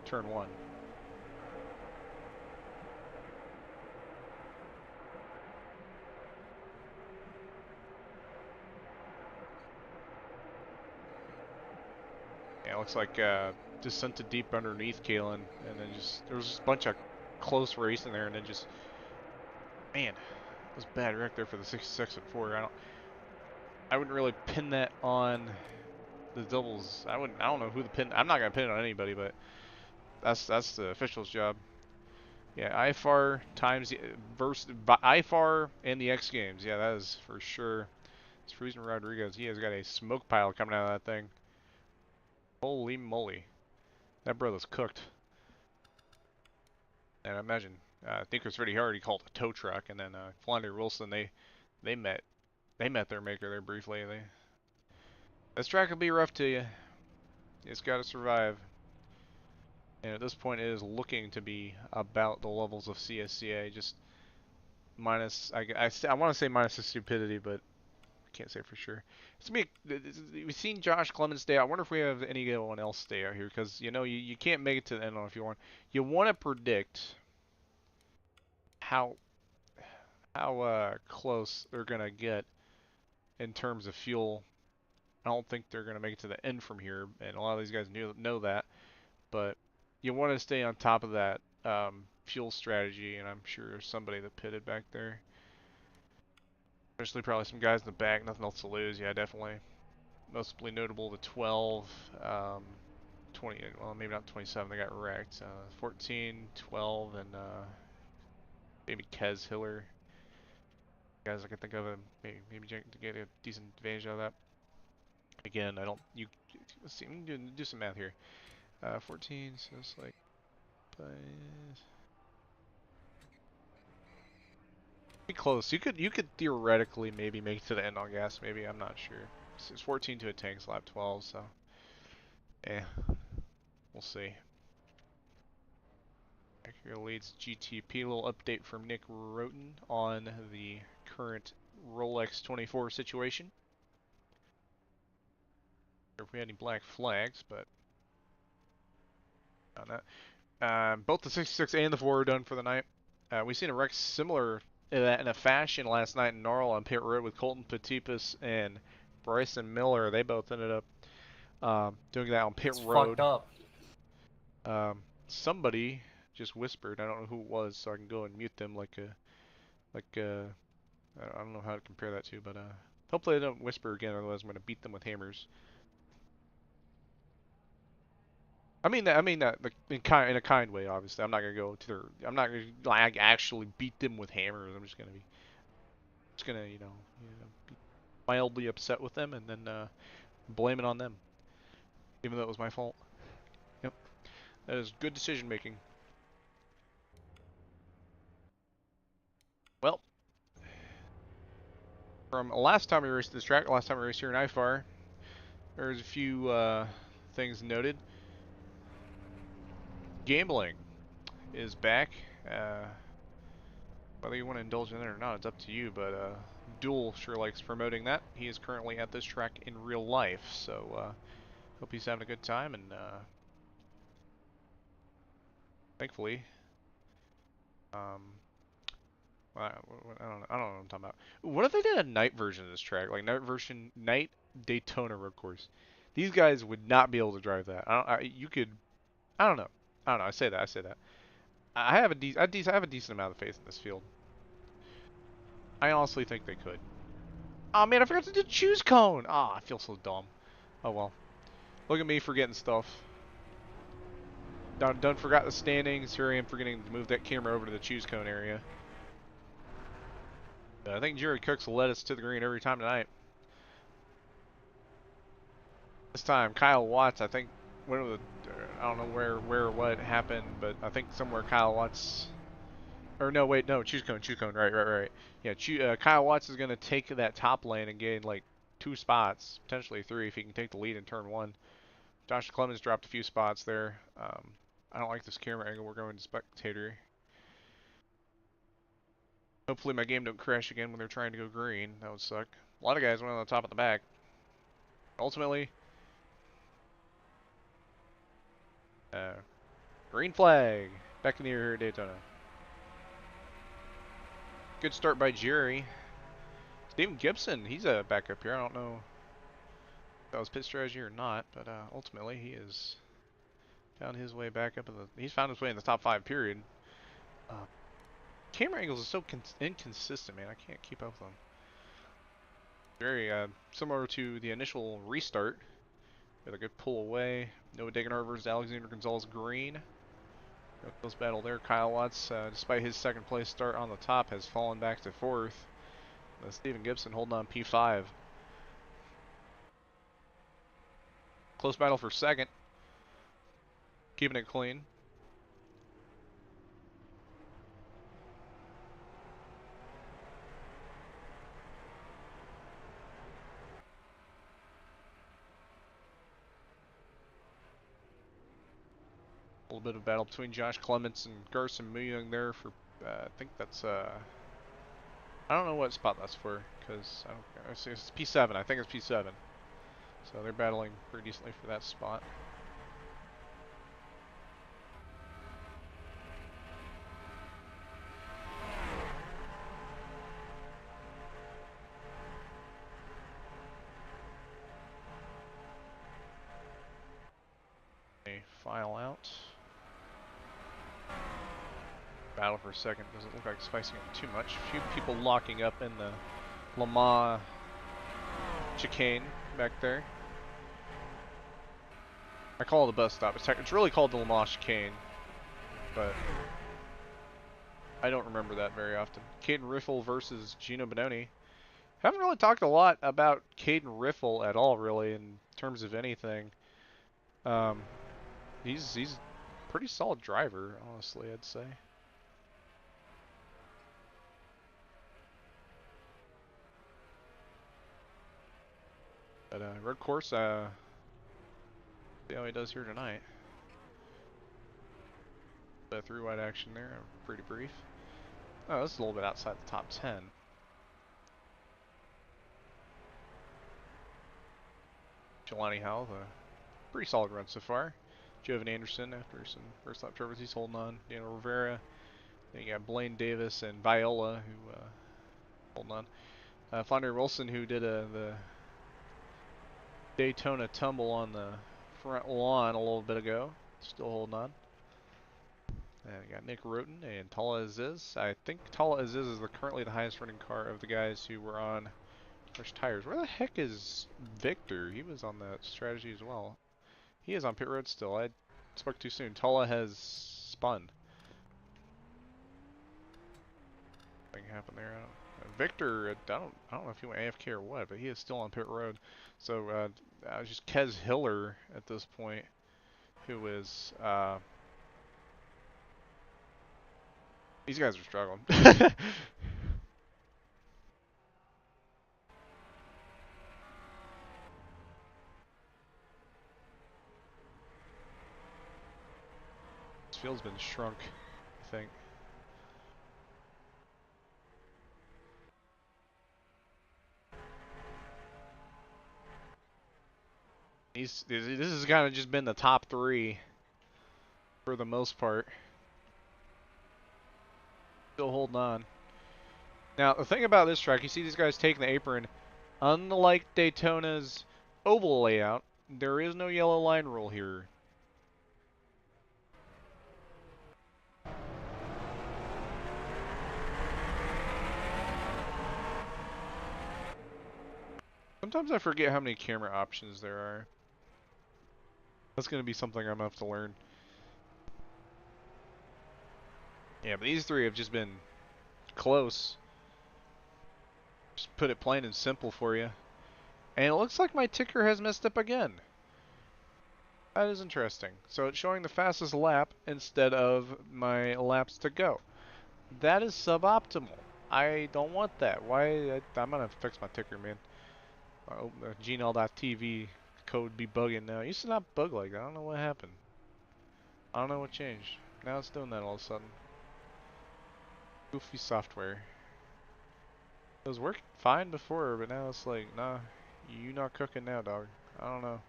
turn 1. Yeah, it looks like just sent to deep underneath Kalen, and then there was just a bunch of close racing there, and then just, man, it was bad wreck there for the 66 and 4. I wouldn't really pin that on the doubles. I don't know who the pin. I'm not gonna pin it on anybody, but that's the official's job. Yeah, IFAR times versus IFAR and the X Games. Yeah, that is for sure. It's Reason Rodriguez. He has got a smoke pile coming out of that thing. Holy moly. That brother's cooked. And I imagine, I think it was pretty hard. He called a tow truck, and then Flounder Wilson, they met their maker there briefly. This track will be rough to you. You just got to survive. And at this point, it is looking to be about the levels of CSCA, just minus. I want to say minus the stupidity, but can't say for sure. It's me. We've seen Josh Clemens stay out. I wonder if we have anyone else stay out here, because you know you can't make it to the end on if you want. You want to predict how close they're gonna get in terms of fuel. I don't think they're gonna make it to the end from here, and a lot of these guys know that. But you want to stay on top of that fuel strategy, and I'm sure there's somebody that pitted back there. Especially probably some guys in the back, nothing else to lose. Yeah, definitely. Mostly notable the 12, 20, well maybe not 27, they got wrecked. 14, 12, and maybe Kez Hiller. Guys I can think of, maybe to get a decent advantage out of that. Again, let's see, I'm gonna do some math here. 14, so it's like, be close. You could theoretically maybe make it to the end on gas. Maybe, I'm not sure. It's 14 to a tank lap 12, so we'll see. Back here leads GTP. A little update from Nick Roten on the current Rolex 24 situation. If we had any black flags, but on that. Both the 66 and the 4 are done for the night. We've seen a wreck similar in a fashion last night in Gnarl on pit road with Colton Petipus and Bryson Miller. They both ended up doing that on pit road. Fucked up. Somebody just whispered. I don't know who it was, so I can go and mute them. I don't know how to compare that to, but hopefully they don't whisper again. Otherwise, I'm gonna beat them with hammers. I mean that in a kind way, obviously. I'm not gonna go to I'm not gonna like actually beat them with hammers. I'm just gonna be you know be mildly upset with them and then blame it on them, even though it was my fault. That is good decision making. Well, from last time we raced this track, last time we raced here in IFAR, there's a few things noted. Gambling is back. Whether you want to indulge in it or not, it's up to you, but Duel sure likes promoting that. He is currently at this track in real life, so hope he's having a good time, and thankfully, I don't know what I'm talking about. What if they did a night version of this track, like night Daytona road course? These guys would not be able to drive that. You could, I don't know. I don't know. I say that. I have I have a decent amount of faith in this field. I honestly think they could. Oh man, I forgot to do choose cone. Ah, I feel so dumb. Oh well. Look at me forgetting stuff. Done forgot the standings. Here I am forgetting to move that camera over to the choose cone area. I think Jerry Cooks will let us to the green every time tonight. This time, Kyle Watts, I think, I don't know where or what happened, but I think somewhere Kyle Watts, or no, wait, no, choose cone, right. Yeah, Kyle Watts is going to take that top lane and gain like 2 spots, potentially 3 if he can take the lead in turn 1. Josh Clemens dropped a few spots there. I don't like this camera angle. We're going to spectator. Hopefully my game don't crash again when they're trying to go green. That would suck. A lot of guys went on the top of the back. Ultimately, green flag. Back in the air here at Daytona. Good start by Jerry. Steven Gibson, he's a backup here. I don't know if that was pit strategy or not, but ultimately he is found his way back up in the. He's found his way in the top 5 period. Camera angles are so inconsistent, man. I can't keep up with them. Very similar to the initial restart. Got a good pull away. Noah Degenar versus Alexander Gonzalez Greene. Close battle there. Kyle Watts, despite his second place start on the top, has fallen back to 4th. Steven Gibson holding on P5. Close battle for 2nd. Keeping it clean. A little bit of battle between Josh Clements and Garson Muyung there for, I think that's, I don't know what spot that's for, because I see it's P7, I think it's P7. So they're battling pretty decently for that spot. They file out. Battle for 2nd. Doesn't look like it's spicing up too much. A few people locking up in the Lamar chicane back there. I call it the bus stop. It's really called the Lamar chicane, but I don't remember that very often. Caden Riffle versus Gino Bononi. Haven't really talked a lot about Caden Riffle at all, really, in terms of anything. He's a pretty solid driver, honestly, I'd say. But road course, see how he does here tonight. The 3-wide action there, pretty brief. Oh, this is a little bit outside the top 10. Jelani Howell, a pretty solid run so far. Jovan Anderson, after some first lap troubles, he's holding on. Daniel Rivera. Then you got Blaine Davis and Viola, who holding on. Fonder Wilson, who did the Daytona tumble on the front lawn a little bit ago, still holding on. And you got Nick Roten and Tala Aziz. I think Tala Aziz is currently the highest running car of the guys who were on fresh tires. Where the heck is Victor? He was on that strategy as well. He is on pit road still. I spoke too soon. Tala has spun. Something happened there. Victor, I don't know if he went AFK or what, but he is still on pit road. So just Kez Hiller at this point, who is These guys are struggling. This field's been shrunk, I think. This has kind of just been the top three for the most part. Still holding on. Now, the thing about this track, you see these guys taking the apron. Unlike Daytona's oval layout, there is no yellow line rule here. Sometimes I forget how many camera options there are. That's going to be something I'm going to have to learn. Yeah, but these three have just been close. Just put it plain and simple for you. And it looks like my ticker has messed up again. That is interesting. So it's showing the fastest lap instead of my laps to go. That is suboptimal. I don't want that. Why? I'm going to fix my ticker, man. GNL.TV code be bugging now. It used to not bug like that. I don't know what happened. I don't know what changed. Now it's doing that all of a sudden. Goofy software. It was working fine before, but now it's like, nah, you not cooking now, dog. I don't know.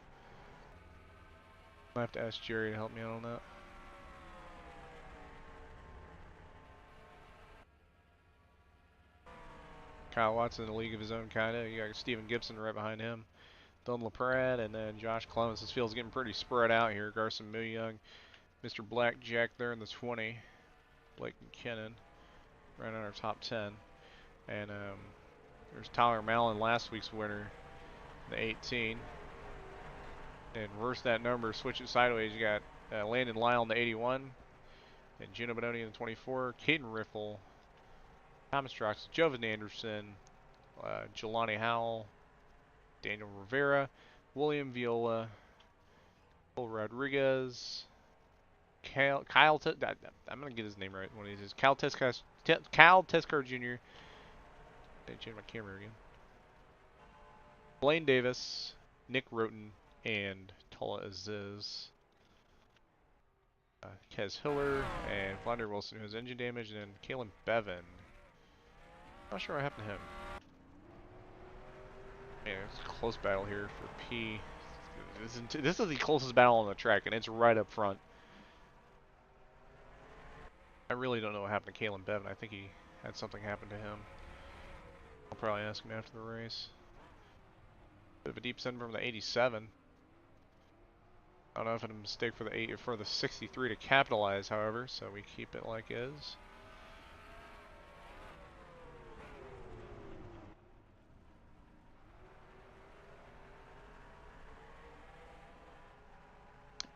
I have to ask Jerry to help me out on that. Kyle Watson in a league of his own, kinda. You got Steven Gibson right behind him. Don LaPrade, and then Josh Clemens. This field's getting pretty spread out here. Garson Millyoung, Mr. Blackjack there in the 20. Blake McKinnon, right on our top 10. And there's Tyler Mallon, last week's winner, the 18. And reverse that number, switch it sideways. You got Landon Lyle in the 81, and Gino Bononi in the 24. Caden Riffle, Thomas Trox, Jovan Anderson, Jelani Howell, Daniel Rivera, William Viola, Will Rodriguez, I'm gonna get his name right when he says Cal Teskar Jr. They changed my camera again. Blaine Davis, Nick Roten, and Tala Aziz. Kez Hiller and Flounder Wilson, who has engine damage, and then Kalen Bevan. Not sure what happened to him. Man, it's a close battle here for P. This is the closest battle on the track, and it's right up front. I really don't know what happened to Kalen Bevan. I think he had something happen to him. I'll probably ask him after the race. Bit of a deep send from the 87. I don't know if it's a mistake for the 63 to capitalize, however, so we keep it like is.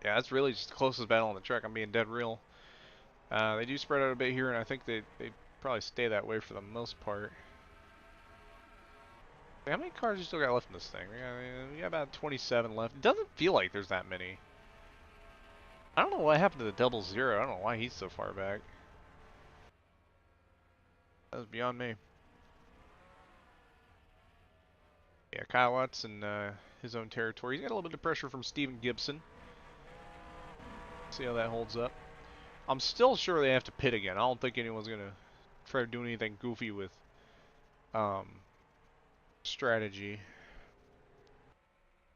Yeah, that's really just the closest battle on the track. I'm being dead real. They do spread out a bit here, and I think they probably stay that way for the most part. How many cars you still got left in this thing? We got about 27 left. It doesn't feel like there's that many. I don't know what happened to the 00. I don't know why he's so far back. That was beyond me. Yeah, Kyle Watson, his own territory. He's got a little bit of pressure from Steven Gibson. See how that holds up. I'm still sure they have to pit again. I don't think anyone's going to try to do anything goofy with strategy.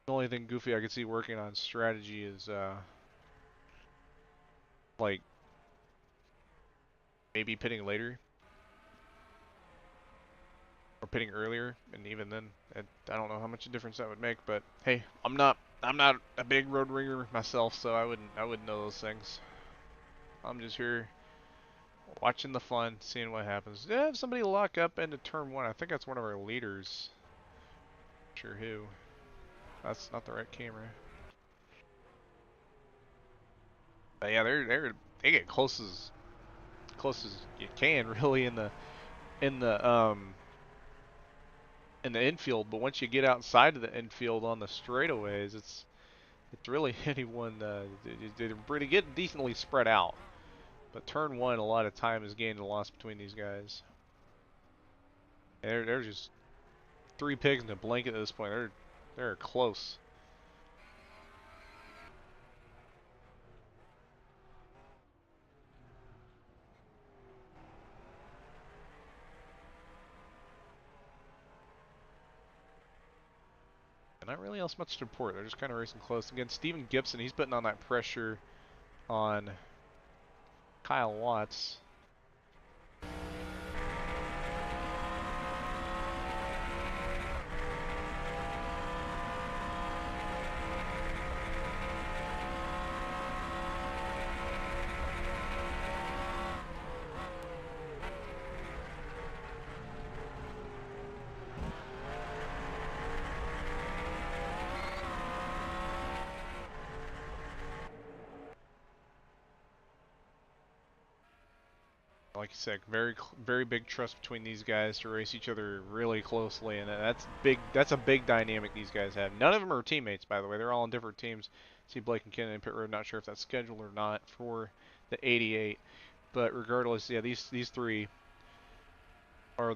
The only thing goofy I could see working on strategy is like maybe pitting later or pitting earlier, and even then I don't know how much a difference that would make, but hey, I'm not a big road ringer myself, so I wouldn't know those things. I'm just here watching the fun, seeing what happens. Yeah, have somebody lock up into turn 1. I think that's one of our leaders. Not sure who. That's not the right camera. But yeah, they get close as you can, really, in the infield. But once you get outside of the infield on the straightaways, it's really anyone. They're pretty decently spread out. But turn one, a lot of time is gained and lost between these guys. They're just 3 pigs in a blanket at this point. They're close. And not really else much to report. They're just kind of racing close. Again, Steven Gibson, he's putting on that pressure on Kyle Watts. Like you said, very big trust between these guys to race each other really closely, and that's big. That's a big dynamic these guys have. None of them are teammates, by the way. They're all on different teams. See Blake and Ken in pit road. Not sure if that's scheduled or not for the 88, but regardless, yeah, these three are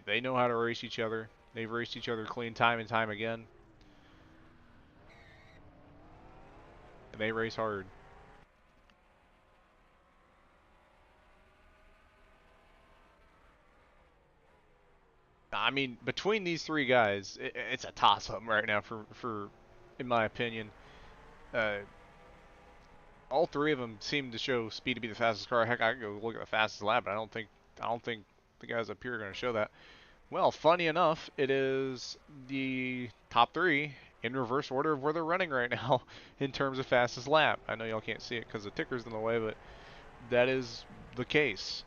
they know how to race each other. They've raced each other clean time and time again, and they race hard. I mean, between these three guys, it's a toss-up right now in my opinion. All three of them seem to show speed to be the fastest car. Heck, I could go look at the fastest lap, but I don't think the guys up here are going to show that. Well, funny enough, it is the top three in reverse order of where they're running right now in terms of fastest lap. I know y'all can't see it because the ticker's in the way, but that is the case.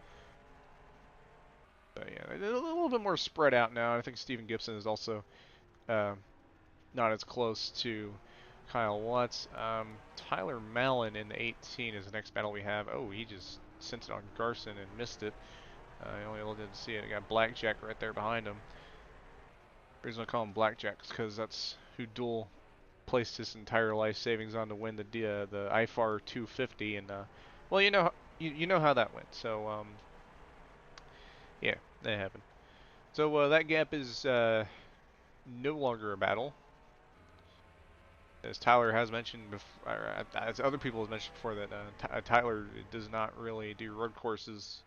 But yeah, a little bit more spread out now. I think Steven Gibson is also not as close to Kyle Watts. Tyler Mallon in the 18 is the next battle we have. Oh, he just sent it on Garson and missed it. I only didn't see it. I got Blackjack right there behind him. The reason I call him Blackjack is because that's who Duel placed his entire life savings on to win the IFAR 250. And well, you know how that went. So yeah, that happened. So that gap is no longer a battle. As Tyler has mentioned before, as other people have mentioned before, that Tyler does not really do road courses.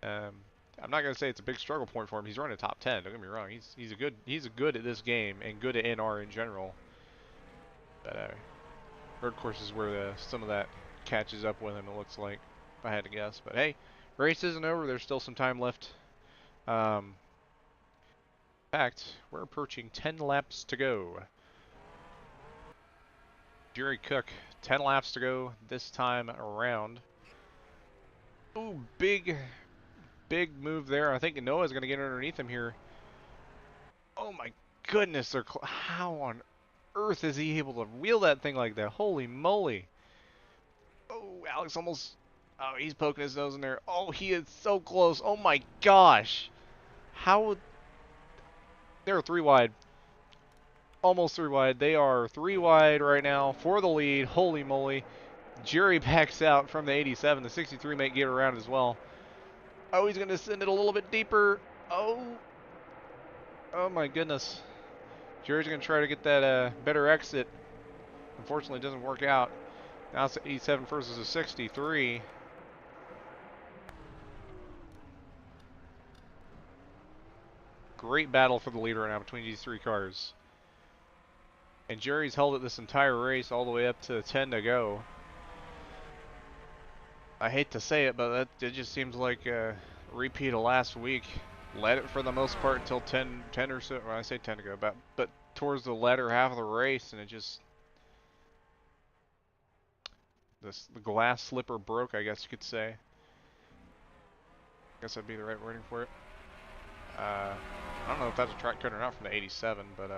I'm not gonna say it's a big struggle point for him. He's running top 10. Don't get me wrong. He's good at this game and good at NR in general. But road courses where some of that catches up with him. It looks like, if I had to guess. But hey, race isn't over. There's still some time left. In fact, we're approaching 10 laps to go. Jerry Cook, 10 laps to go this time around. Ooh, big move there. I think Noah's going to get underneath him here. Oh my goodness, how on earth is he able to wheel that thing like that? Holy moly. Oh, Alex almost... Oh, he's poking his nose in there. Oh, he is so close. Oh my gosh. How... They're 3 wide. Almost 3 wide. They are 3 wide right now for the lead. Holy moly. Jerry backs out from the 87. The 63 might get around as well. Oh, he's going to send it a little bit deeper. Oh. Oh my goodness. Jerry's going to try to get that better exit. Unfortunately, it doesn't work out. Now it's 87 versus a 63. Great battle for the lead right now between these 3 cars. And Jerry's held it this entire race all the way up to 10 to go. I hate to say it, but it just seems like a repeat of last week. Led it for the most part until 10 or so. Well, I say 10 to go, but towards the latter half of the race, and it just... The glass slipper broke, I guess you could say. I guess that'd be the right wording for it. I don't know if that's a track cut or not from the 87, but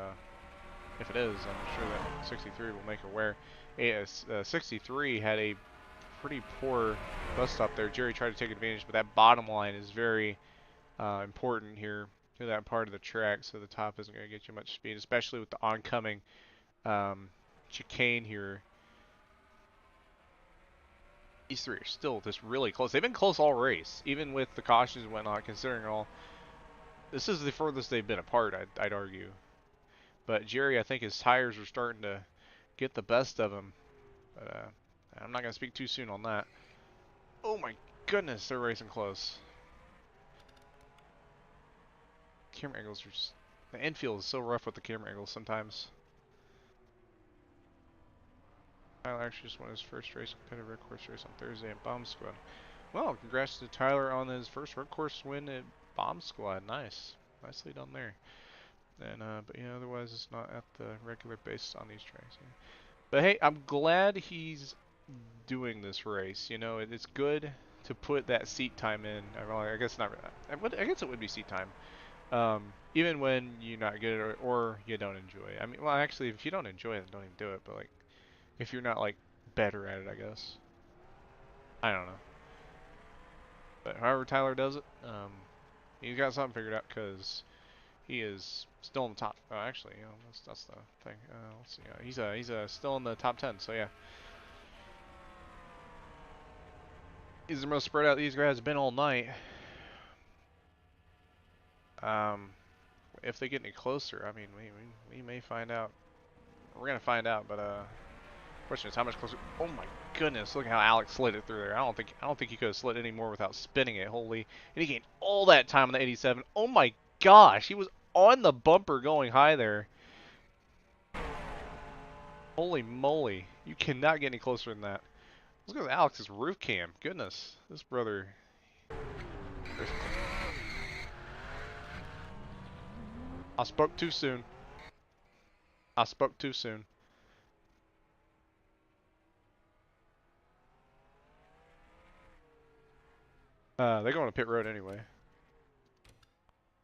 if it is, I'm sure that 63 will make her wear. 63 had a pretty poor bus stop there. Jerry tried to take advantage, but that bottom line is very important here to that part of the track, so the top isn't going to get you much speed, especially with the oncoming chicane here. these three are still just really close. They've been close all race, even with the cautions and whatnot, considering all. This is the furthest they've been apart, I'd argue. But Jerry, I think his tires are starting to get the best of him. But I'm not going to speak too soon on that. Oh my goodness, they're racing close. Camera angles are just... The infield is so rough with the camera angles sometimes. Tyler actually just won his first race, competitive road course race on Thursday at Bomb Squad. Well, congrats to Tyler on his first road course win at Bomb Squad. Nice. Nicely done there. And, but yeah, otherwise it's not at the regular basis on these tracks. Yeah. But hey, I'm glad he's doing this race. You know, it's good to put that seat time in. I guess not. I guess it would be seat time. Even when you're not good at it or you don't enjoy it. I mean, well, actually, if you don't enjoy it, then don't even do it. But like, if you're not like better at it, I guess. I don't know. But however Tyler does it, he's got something figured out because he is still in the top. Oh, actually, you know, that's the thing. Let's see. He's still in the top 10. So yeah, he's the most spread out these guys have been all night. If they get any closer, I mean, we may find out. We're gonna find out, but question is how much closer. Oh my goodness! Look how Alex slid it through there. I don't think he could have slid any more without spinning it. Holy! And he gained all that time on the 87. Oh my gosh! He was on the bumper going high there. Holy moly! You cannot get any closer than that. Look at Alex's roof cam. Goodness, this brother. I spoke too soon. I spoke too soon. They're going to pit road anyway.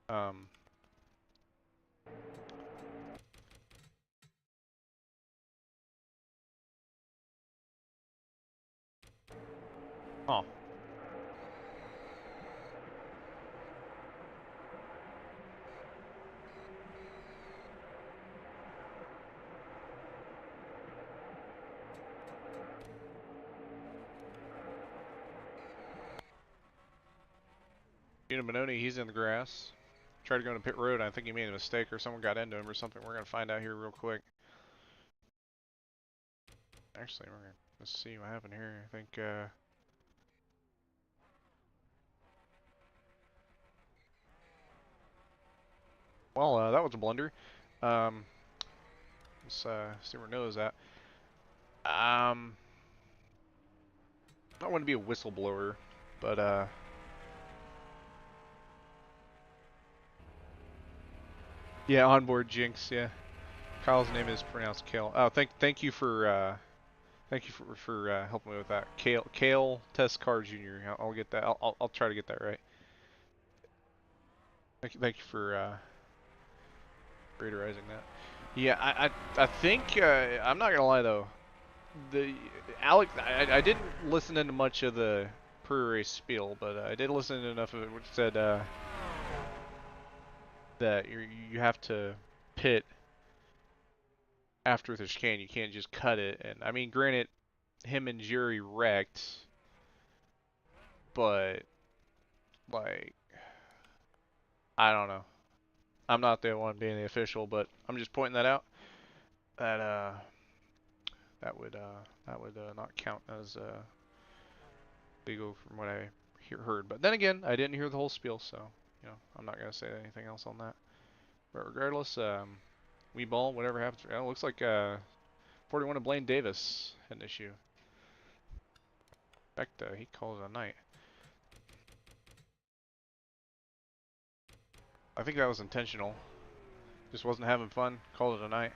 Oh. Gino Benoni, he's in the grass. Tried to go to pit road. I think he made a mistake or someone got into him or something. We're going to find out here real quick. Actually, let's see what happened here. I think, well, that was a blunder. Let's see where Noah's at. I don't want to be a whistleblower, but, yeah, onboard jinx, yeah. Kyle's name is pronounced Kale. Oh, thank you for helping me with that. Kale Testcar Jr. I'll get that. I'll try to get that right. Thank you for reiterizing that. Yeah, I think I'm not gonna lie though. Alex, I didn't listen into much of the pre-race spiel, but I did listen to enough of it, which said that you have to pit after the chicane. You can't just cut it. And I mean, granted, him and Jerry wrecked, but like, I don't know. I'm not the one being the official, but I'm just pointing that out. That would not count as legal from what I heard. But then again, I didn't hear the whole spiel, so you know I'm not gonna say anything else on that. But regardless, we ball. Whatever happens, it looks like 41 to Blaine Davis had an issue. In fact, he called it a night. I think that was intentional. Just wasn't having fun. Called it a night.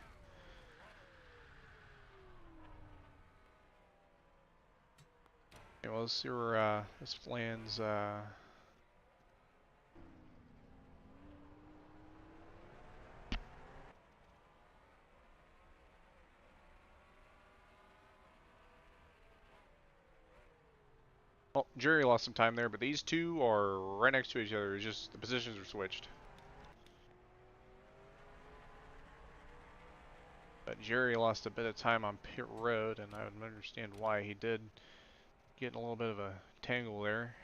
Okay, well, let's see where this lands. Well, Jerry lost some time there, but these two are right next to each other. It's just the positions are switched. But Jerry lost a bit of time on pit road, and I would understand why he did. getting a little bit of a tangle there.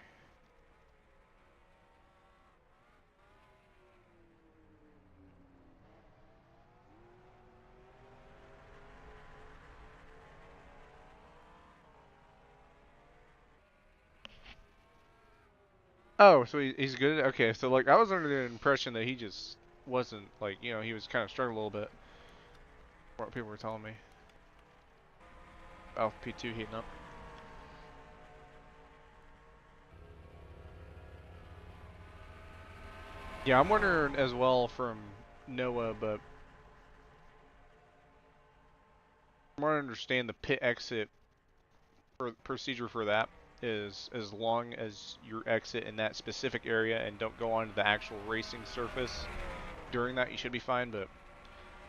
Oh, so he's good? Okay, so like I was under the impression that he just wasn't like, you know, he was kind of struggling a little bit. What people were telling me. Oh, P2 heating up. Yeah, I'm wondering as well from Noah, but I want to understand the pit exit procedure for that is as long as you exit in that specific area and don't go onto the actual racing surface during that, you should be fine. But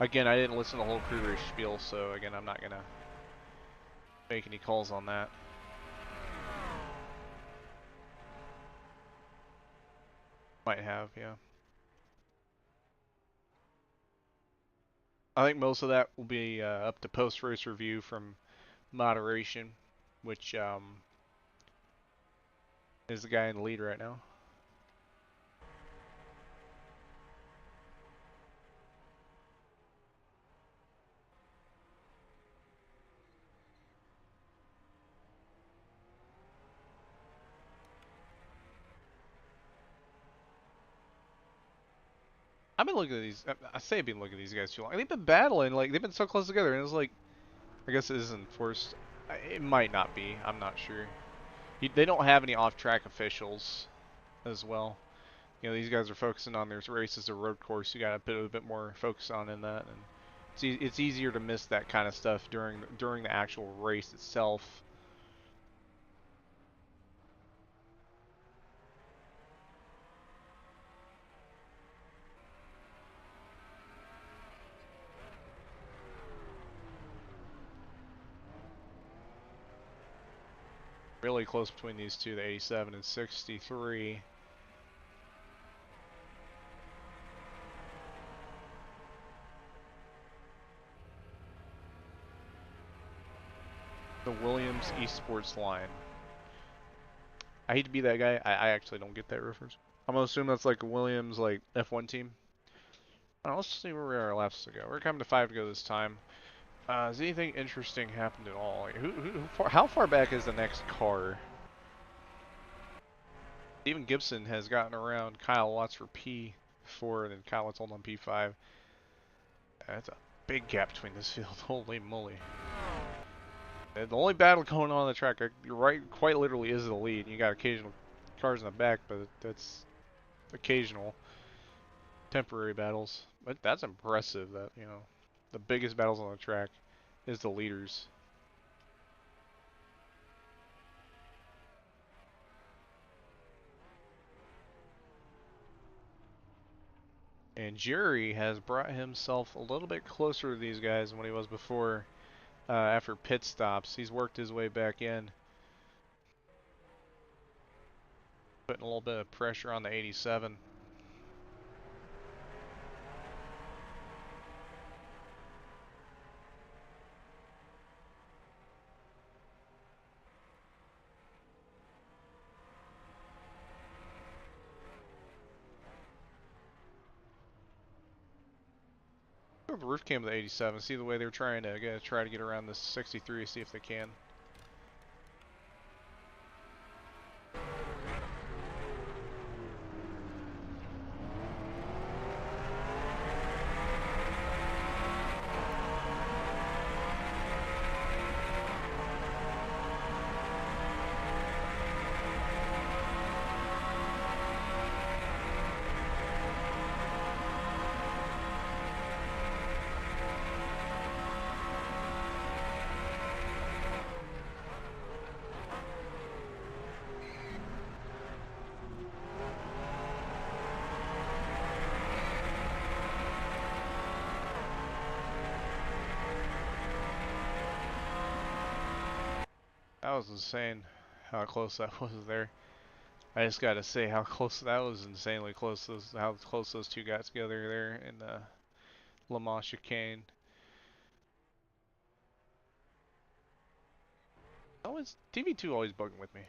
again, I didn't listen to the whole pre-race spiel, so again, I'm not gonna make any calls on that. Might have, yeah. I think most of that will be up to post-race review from moderation, which is the guy in the lead right now. I've been looking at these. I say I've been looking at these guys too long. They've been battling, like they've been so close together, and it's like, I guess it isn't forced. It might not be. I'm not sure. They don't have any off-track officials, as well. You know, these guys are focusing on their races, a road course. You got to put a bit more focus on in that, and it's easier to miss that kind of stuff during the actual race itself. Really close between these two, the 87 and 63. The Williams Esports line. I hate to be that guy. I actually don't get that reference. I'm gonna assume that's like a Williams like F1 team. Let's see where we are laps to go. We're coming to 5 to go this time. Has anything interesting happened at all? Like, how far back is the next car? Steven Gibson has gotten around Kyle Watts for P4, and then Kyle Watts holding on P5. That's a big gap between this field. Holy moly. The only battle going on the track, you're right, quite literally is the lead. You got occasional cars in the back, but that's occasional temporary battles. But that's impressive that, you know, the biggest battles on the track is the leaders. And Jerry has brought himself a little bit closer to these guys than what he was before after pit stops. He's worked his way back in, putting a little bit of pressure on the 87. The roof cam of the 87. See the way they're trying to get around this 63. See if they can. That was insane how close that was there. I just gotta say how close that was, insanely close. How close those two got together there in the Le Mans chicane. Always TV2 always bugging with me.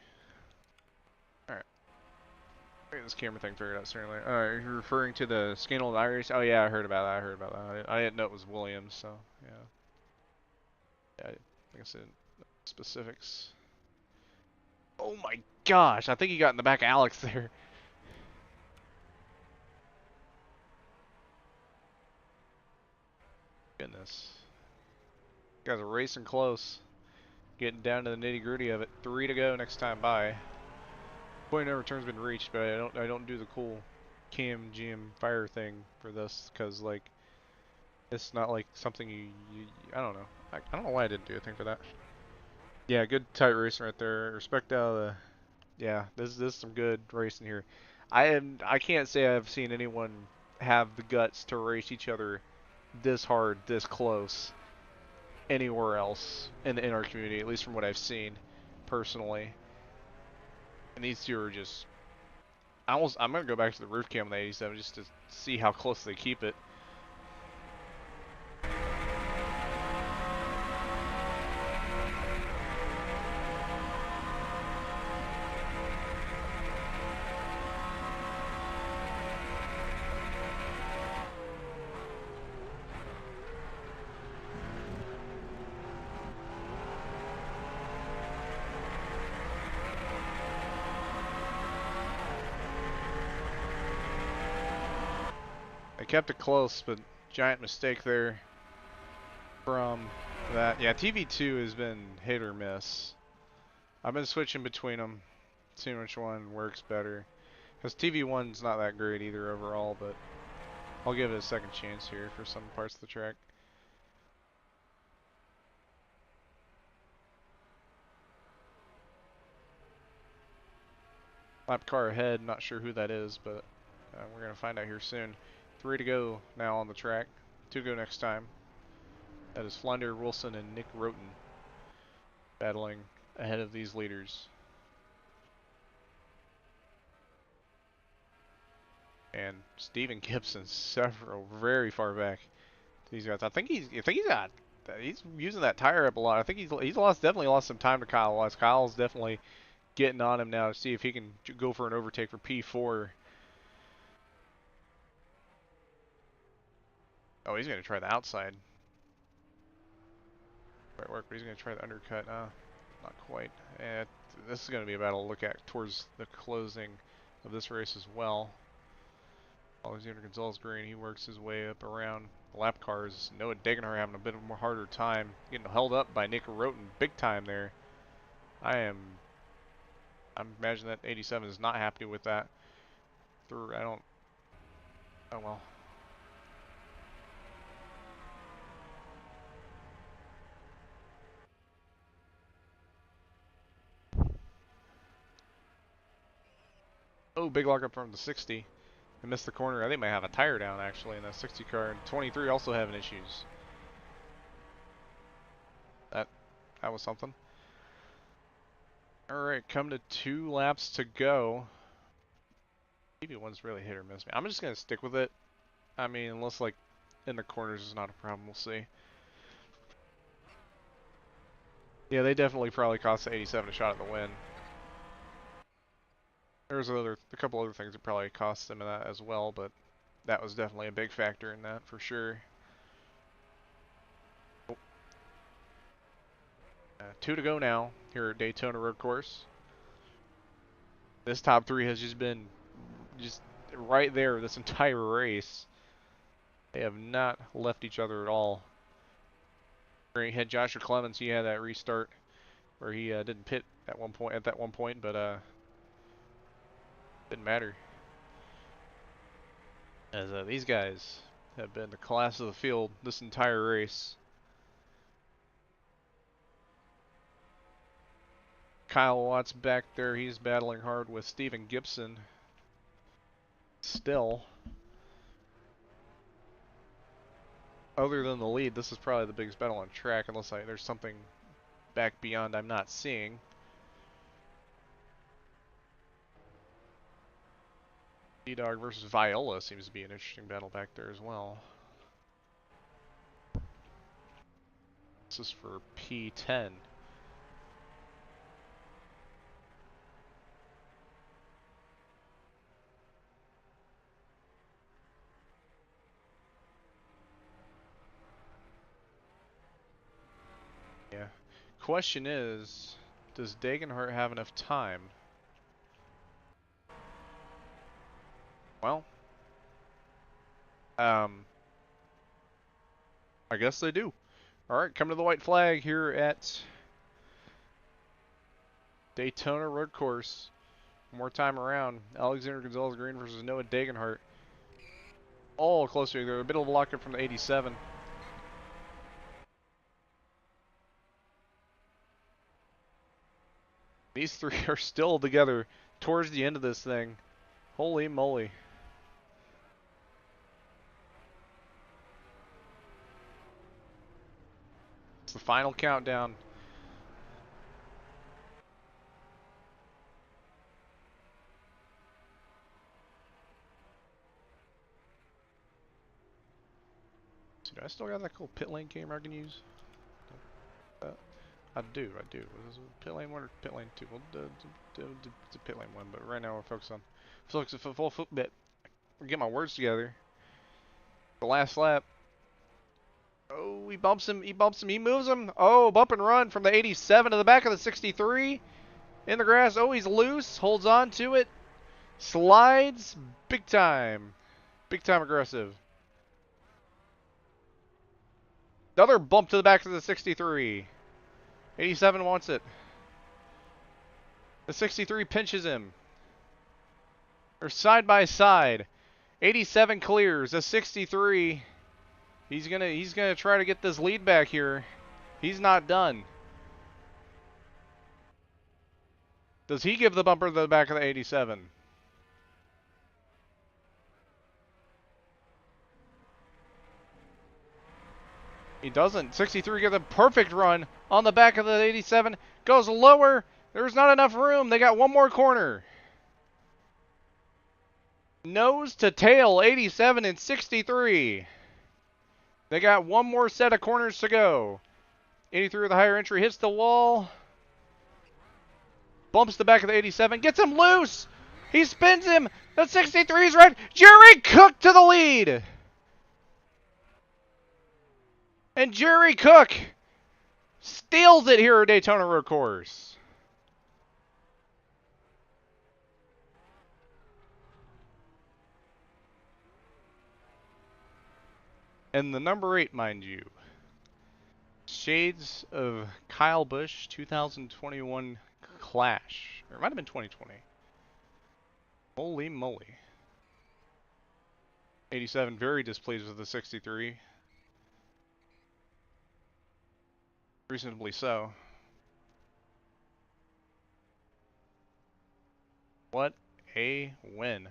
All right. Get this camera thing figured out certainly. Alright, you're referring to the scandal of Irish? Oh yeah, I heard about that. I heard about that. I didn't know it was Williams, so yeah. Yeah, like I said, specifics. Oh my gosh, I think he got in the back of Alex there. Goodness. You guys are racing close. Getting down to the nitty gritty of it. 3 to go next time by. Point of no return's been reached, but I don't do the cool cam GM fire thing for this because like it's not like something you I don't know. I don't know why I didn't do a thing for that. Yeah, good tight racing right there. Respect out of the yeah, this is some good racing here. I can't say I've seen anyone have the guts to race each other this hard, this close anywhere else in our community, at least from what I've seen personally. And these two are just I'm gonna go back to the roof cam on the 87 just to see how close they keep it. I kept it close, but giant mistake there from that. Yeah, TV2 has been hit or miss. I've been switching between them, seeing which one works better. Because TV1's not that great either overall, but I'll give it a second chance here for some parts of the track. Lap car ahead, not sure who that is, but we're going to find out here soon. 3 to go now on the track. 2 to go next time. That is Flounder, Wilson, and Nick Roten battling ahead of these leaders. And Stephen Gibson, several very far back. These guys, I think he's using that tire up a lot. I think he's definitely lost some time to Kyle Watts. Kyle's definitely getting on him now to see if he can go for an overtake for P4. Oh, he's going to try the outside. Might work, but he's going to try the undercut. Not quite. And this is going to be a battle to look at towards the closing of this race as well. Alexander Gonzalez Greene, he works his way up around the lap cars. Noah Degenhart having a bit of a more harder time. Getting held up by Nick Roten big time there. I'm imagining that 87 is not happy with that. Oh well. Oh, big lockup from the 60. I missed the corner. I think they might have a tire down actually in that 60 car. And 23 also having issues. That was something. Alright, come to 2 laps to go. Maybe one's really hit or miss me. I'm just going to stick with it. I mean, unless like in the corners is not a problem, we'll see. Yeah, they definitely probably cost the 87 a shot at the win. There's a couple other things that probably cost them in that as well, but that was definitely a big factor in that for sure. 2 to go now here at Daytona Road Course. This top 3 has just been right there this entire race. They have not left each other at all. He had Joshua Clemens, he had that restart where he didn't pit at that one point, but didn't matter. As these guys have been the class of the field this entire race. Kyle Watts back there, he's battling hard with Stephen Gibson. Still, other than the lead, this is probably the biggest battle on track, unless there's something back beyond I'm not seeing. D-Dog versus Viola seems to be an interesting battle back there as well. This is for P10. question is, does Dagenhart have enough time? Well, I guess they do. Alright, come to the white flag here at Daytona Road Course. One more time around. Alexander Gonzalez Greene versus Noah Dagenhart. All closer. They're a bit of a lockup from the 87. These three are still together towards the end of this thing. Holy moly. It's the final countdown. Do I still got that cool pit lane camera I can use? I do. Was it pit lane 1 or pit lane 2? Well, it's a pit lane 1, but right now we're focused on full foot bit. We'll get my words together. The last lap. Oh, he bumps him, he moves him. Oh, bump and run from the 87 to the back of the 63. In the grass. Oh, he's loose. Holds on to it. Slides. Big time. Big time aggressive. Another bump to the back of the 63. 87 wants it. The 63 pinches him. They're side by side. 87 clears. The 63. He's gonna try to get this lead back here. He's not done. Does he give the bumper to the back of the 87? He doesn't. 63 gives a perfect run on the back of the 87. Goes lower. There's not enough room. They got one more corner. Nose to tail, 87 and 63. They got one more set of corners to go. 83 with a higher entry. Hits the wall. Bumps the back of the 87. Gets him loose. He spins him. The 63's right. Jerry Cook to the lead. And Jerry Cook steals it here at Daytona Road Course. And the number 8, mind you. Shades of Kyle Busch 2021 Clash. Or it might have been 2020. Holy moly. 87 very displeased with the 63. Reasonably so. What a win.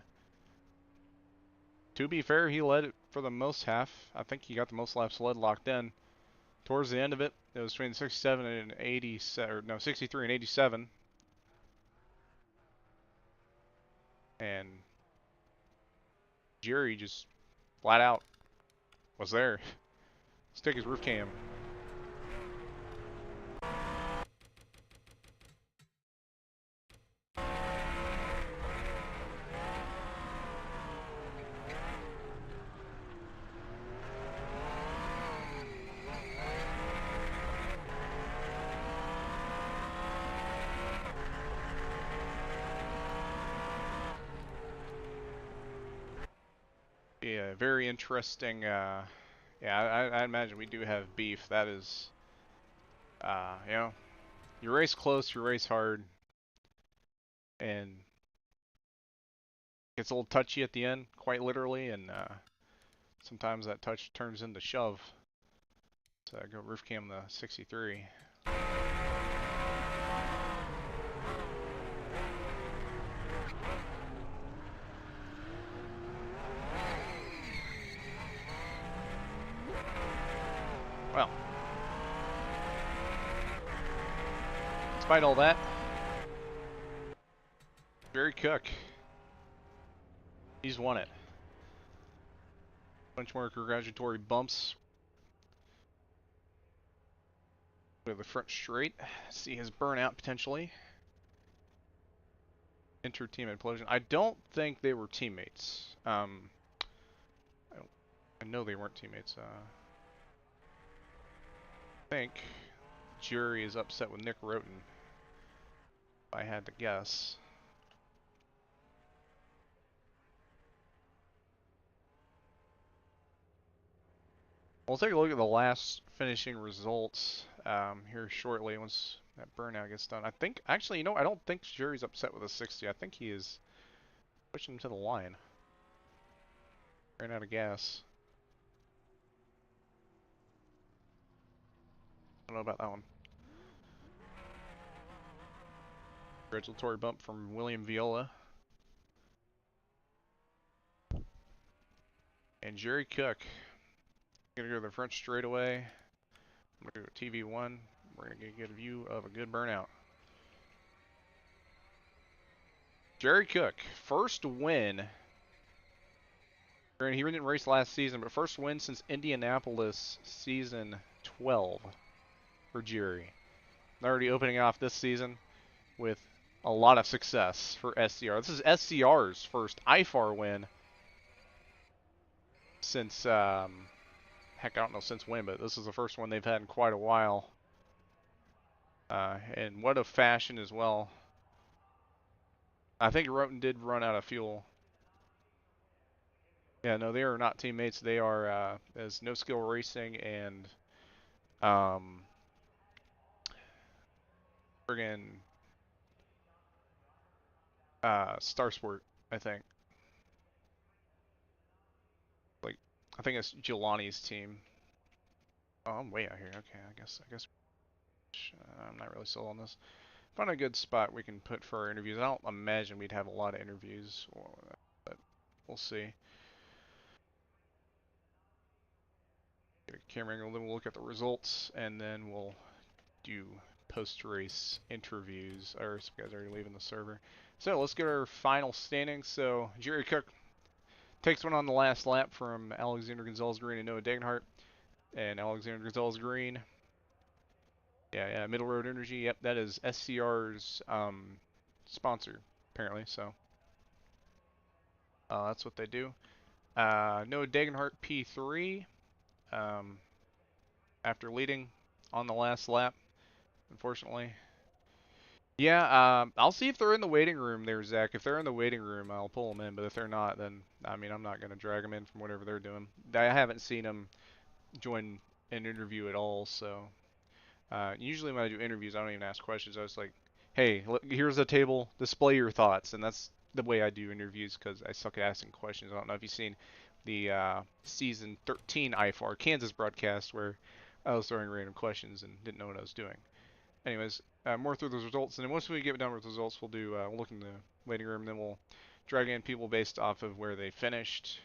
To be fair, he led it for the most half. I think he got the most laps led locked in. Towards the end of it, it was between 67 and 87, or no, 63 and 87. And Jerry just flat out was there. Let's take his roof cam. Yeah, very interesting. Yeah, I imagine we do have beef. That is, you know, you race close, you race hard, and it's a little touchy at the end, quite literally, and sometimes that touch turns into shove. So I go roof cam the 63. Well, despite all that, Jerry Cook, he's won it. Bunch more congratulatory bumps with the front straight. See his burnout potentially. Inter-team implosion. I don't think they were teammates. I know they weren't teammates. I think Jerry is upset with Nick Roten, if I had to guess. We'll take a look at the last finishing results here shortly once that burnout gets done. I think, actually, you know, I don't think Jerry's upset with a 60. I think he is pushing him to the line. Ran out of gas. I don't know about that one. Congratulatory bump from William Viola. And Jerry Cook. Gonna go to the front straightaway. I'm gonna go to TV1. We're gonna get a view of a good burnout. Jerry Cook, first win. He didn't race last season, but first win since Indianapolis season 12 for Jerry. Already opening off this season with a lot of success for SCR. This is SCR's first IFAR win since, heck, I don't know since when, but this is the first one they've had in quite a while. And what a fashion as well. I think Roten did run out of fuel. Yeah, no, they are not teammates. They are as No Skill Racing and friggin' Star Sport, I think. Like, I think it's Jelani's team. Oh, I'm way out here. Okay, I guess I'm not really sold on this. Found a good spot we can put for our interviews. I don't imagine we'd have a lot of interviews, but we'll see. Get a camera angle, then we'll look at the results, and then we'll do post-race interviews. Or some guys are already leaving the server. So let's get our final standings. So Jerry Cook takes one on the last lap from Alexander Gonzalez Greene and Noah Degenhart. And Alexander Gonzalez Greene. Yeah, Middle Road Energy. Yep, that is SCR's sponsor, apparently. So that's what they do. Noah Degenhart P3 after leading on the last lap, unfortunately. Yeah, I'll see if they're in the waiting room there, Zach. If they're in the waiting room, I'll pull them in. But if they're not, then, I mean, I'm not going to drag them in from whatever they're doing. I haven't seen them join an interview at all, so... usually when I do interviews, I don't even ask questions. I was like, hey, look, here's a table, display your thoughts. And that's the way I do interviews because I suck at asking questions. I don't know if you've seen the season 13 IFAR Kansas broadcast where I was throwing random questions and didn't know what I was doing. Anyways, more through those results. And then once we get done with the results, we'll do we'll look in the waiting room. And then we'll drag in people based off of where they finished.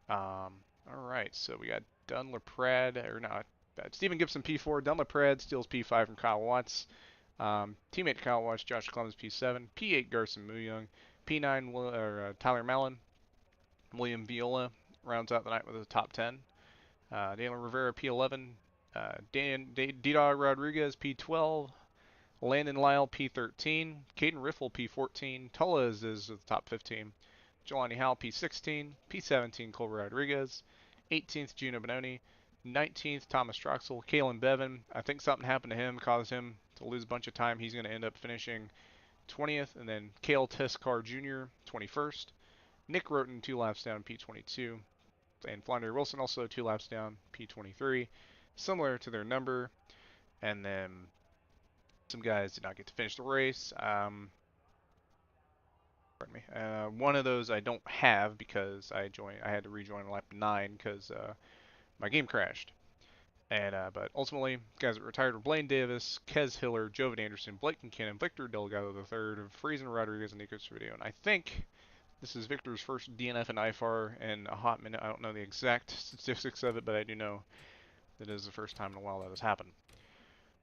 All right, so we got Dunlaprad, or not. Stephen Gibson P4, Dunlaprad steals P5 from Kyle Watts. Teammate Kyle Watts, Josh Clemens P7, P8 Garson Muyoung, P9 Tyler Mallon, William Viola rounds out the night with a top 10. Daniel Rivera P11, D-Dog Rodriguez P12, Landon Lyle P13, Caden Riffle P14, Tullas is the top 15, Jelani Howell P16, P17 Cole Rodriguez, 18th Gino Bononi, 19th Thomas Troxel, Kalen Bevan. I think something happened to him, caused him to lose a bunch of time. He's going to end up finishing 20th, and then Cale Teskar Jr. 21st. Nick Roten 2 laps down P22, and Flounder Wilson also 2 laps down P23, similar to their number. And then some guys did not get to finish the race. Pardon me. One of those I don't have because I had to rejoin lap 9 because my game crashed. And but ultimately, guys that retired were Blaine Davis, Kez Hiller, Jovan Anderson, Blake Kincannon, Victor Delgado III, Friesen Rodriguez, and Nico Cervideo. And I think this is Victor's first DNF in IFAR in a hot minute. I don't know the exact statistics of it, but I do know that it is the first time in a while that has happened.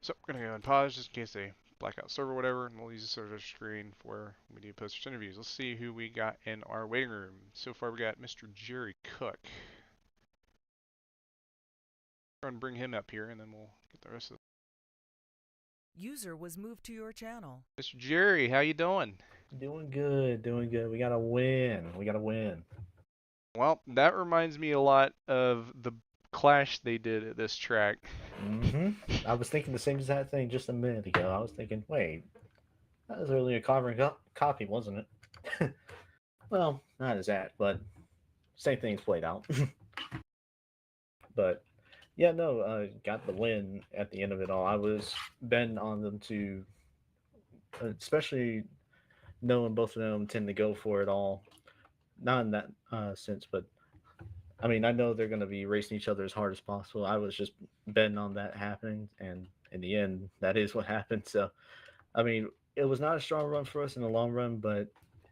So I'm going to go and pause just in case they black out server or whatever, and we'll use the server screen for when we do post interviews. Let's see who we got in our waiting room. So far we got Mr. Jerry Cook. Try and bring him up here, and then we'll get the rest of it. User was moved to your channel. Mr. Jerry, how you doing? Doing good, doing good. We got to win. We got to win. Well, that reminds me a lot of the clash they did at this track. I was thinking the same exact thing just a minute ago. I was thinking, wait, that was really a carbon copy, wasn't it? Well, not as that, but same thing's played out. But yeah, no, got the win at the end of it all. I was betting on them to, especially knowing both of them tend to go for it all. Not in that sense, but I mean, I know they're going to be racing each other as hard as possible. I was just betting on that happening, and in the end, that is what happened. So, I mean, it was not a strong run for us in the long run, but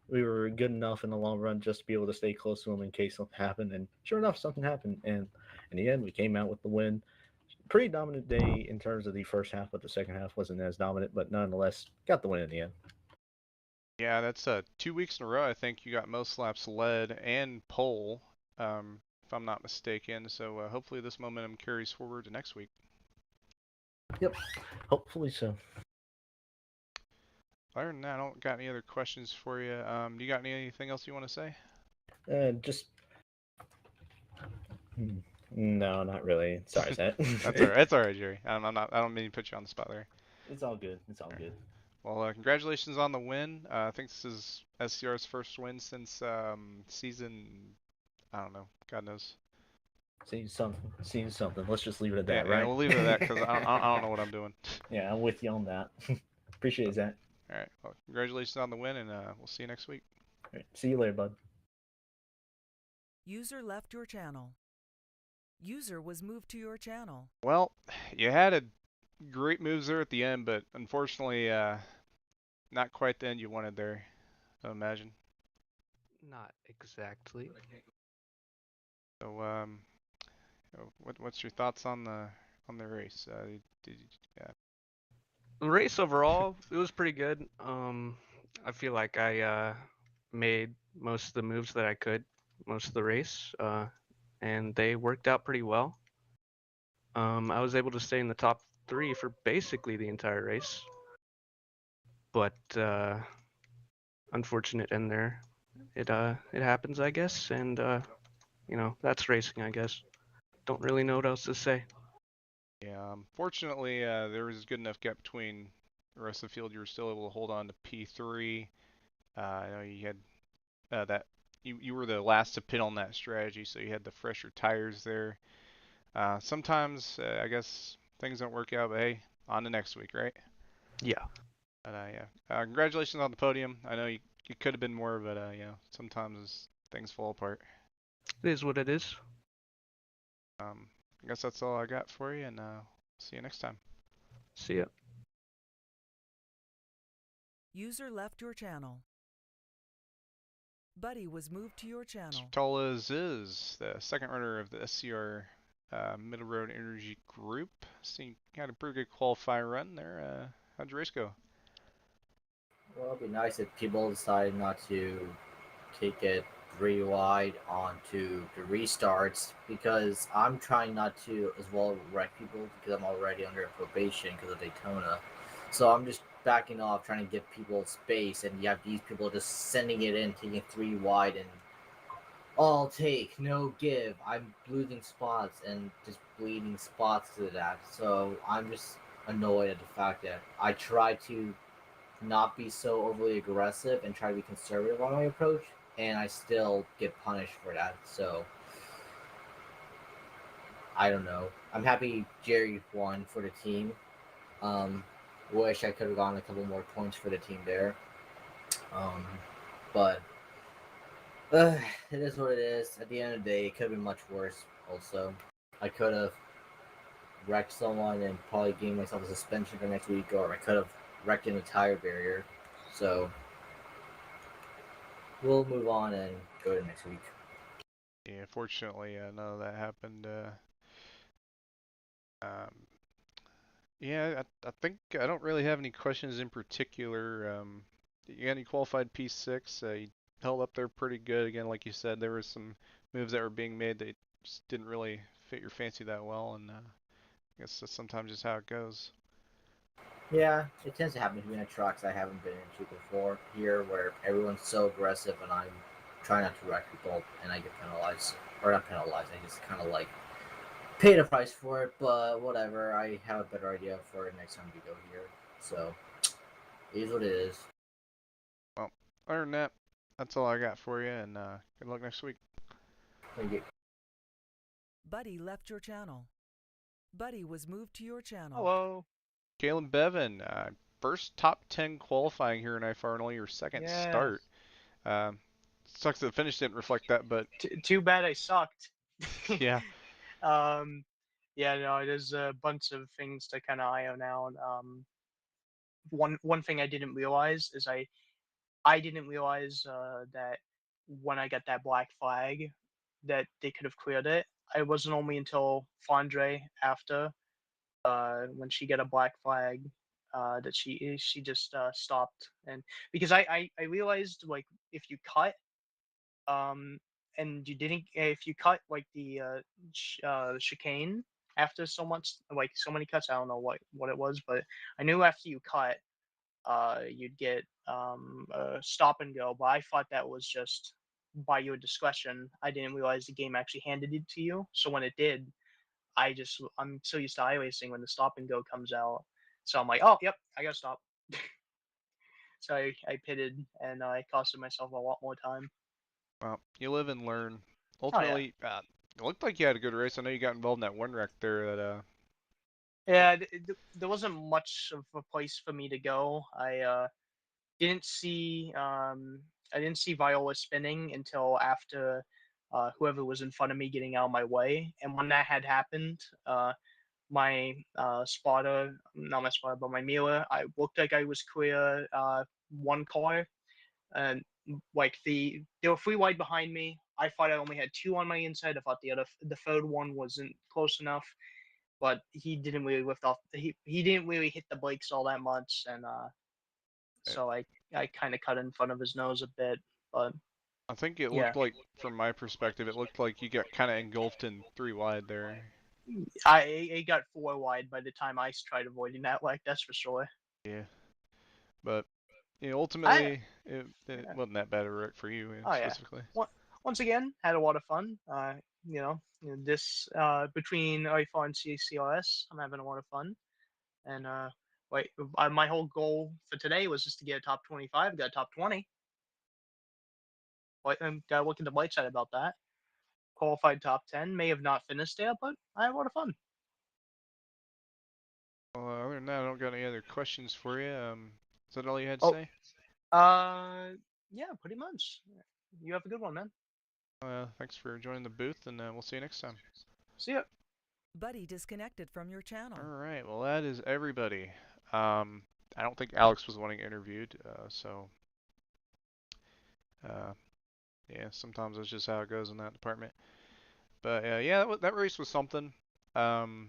we were good enough in the long run just to be able to stay close to them in case something happened. And sure enough, something happened. And in the end, we came out with the win. Pretty dominant day in terms of the first half, but the second half wasn't as dominant, but nonetheless, got the win in the end. Yeah, that's 2 weeks in a row. I think you got most laps led and pole, if I'm not mistaken. So hopefully this momentum carries forward to next week. Yep, hopefully so. Other than that, I don't got any other questions for you. Do you got anything else you want to say? Just no, not really. Sorry, Zach. That's all right. That's all right, Jerry. I'm not. I don't mean to put you on the spot there. It's all good. It's all good. Well, congratulations on the win. I think this is SCR's first win since season. I don't know. God knows. Seeing something. Let's just leave it at that, Yeah, right? yeah, we'll leave it at that because I don't know what I'm doing. Yeah, I'm with you on that. Appreciate it, Zach. All right. Well, congratulations on the win, and we'll see you next week. All right, see you later, bud. User left your channel. User was moved to your channel. Well, you had a great moves there at the end, but unfortunately, not quite the end you wanted there. I imagine. Not exactly. So, what's your thoughts on the race? Yeah. The race overall, it was pretty good. I feel like I made most of the moves that I could, most of the race, and they worked out pretty well. I was able to stay in the top 3 for basically the entire race, but unfortunate end there. It happens, I guess, and that's racing, I guess. Don't really know what else to say. Yeah, fortunately, there was a good enough gap between the rest of the field. You were still able to hold on to P3. I know you had that you were the last to pit on that strategy, so you had the fresher tires there. Sometimes I guess things don't work out, but hey, on to next week, right? Yeah. But yeah, congratulations on the podium. I know you could have been more, but sometimes things fall apart. It is what it is. I guess that's all I got for you, and see you next time. See ya. User left your channel. Buddy was moved to your channel. Gonzalez is the second runner of the SCR Middle Road Energy Group. Seen had a pretty good qualifying run there. How'd your race go? Well, it'd be nice if people decided not to take it 3 wide onto the restarts, because I'm trying not to as well wreck people because I'm already under probation because of Daytona. So I'm just backing off, trying to give people space, and you have these people just sending it in, taking 3 wide, and all take, no give. I'm losing spots and just bleeding spots to that. So I'm just annoyed at the fact that I try to not be so overly aggressive and try to be conservative on my approach, and I still get punished for that. So I don't know. I'm happy Jerry won for the team. Wish I could have gotten a couple more points for the team there. But it is what it is. At the end of the day, it could have been much worse. Also, I could have wrecked someone and probably gained myself a suspension for next week, or I could have wrecked in a tire barrier. So we'll move on and go to next week. Yeah, fortunately, none of that happened. Yeah, I think I don't really have any questions in particular. You got any qualified P6? You held up there pretty good. Again, like you said, there were some moves that were being made that just didn't really fit your fancy that well, and I guess that's sometimes just how it goes. Yeah, it tends to happen to me in trucks I haven't been into before here, where everyone's so aggressive and I'm trying not to wreck people and I get penalized. Or not penalized, I just kind of like pay the price for it, but whatever. I have a better idea for it next time we go here. So, it is what it is. Well, other than that, that's all I got for you, and good luck next week. Thank you. Buddy left your channel. Buddy was moved to your channel. Hello. Kalen Bevan, first top 10 qualifying here in IFAR and only your second Yeah. start. Sucks that the finish didn't reflect that, but Too bad I sucked. yeah. Yeah, no, there's a bunch of things to kind of iron out. One thing I didn't realize is I didn't realize that when I got that black flag that they could have cleared it. It wasn't only until Fondre after when she got a black flag that she just stopped, and because I realized like if you cut and you didn't if you cut like the chicane after so much like so many cuts, I don't know what it was, but I knew after you cut you'd get a stop and go, but I thought that was just by your discretion. I didn't realize the game actually handed it to you, so when it did, I'm so used to iRacing when the stop and go comes out, so I'm like, oh yep, I gotta stop. So I pitted and I costed myself a lot more time. Well, you live and learn. Oh yeah. Ultimately, it looked like you had a good race. I know you got involved in that one wreck there. Yeah, there wasn't much of a place for me to go. Didn't see I didn't see Viola spinning until after whoever was in front of me getting out of my way. And when that had happened, my spotter, not my spotter, but my Mila, I looked like I was clear one car, and like there were three wide behind me. I thought I only had two on my inside. I thought the third one wasn't close enough, but he didn't really lift off. He didn't really hit the brakes all that much, and so I kind of cut in front of his nose a bit. But I think it yeah, looked like, from my perspective, it looked like you got kind of engulfed in three wide there. I got four wide by the time I tried avoiding that. Like that's for sure. Yeah, but I ultimately, it wasn't that bad a wreck for you Oh yeah. specifically. Once again, had a lot of fun. This between IFAR and CCRS, I'm having a lot of fun. And my whole goal for today was just to get a top 25. Got a top 20. Gotta look at the bright side about that. Qualified top 10. May have not finished there, but I had a lot of fun. Well, other than that, I don't got any other questions for you. Is that all you had to Oh. say? Yeah, pretty much. You have a good one, man. Thanks for joining the booth, and we'll see you next time. See ya. Buddy disconnected from your channel. All right, well, that is everybody. I don't think Alex was wanting interviewed, so yeah, sometimes that's just how it goes in that department. But yeah, that race was something. I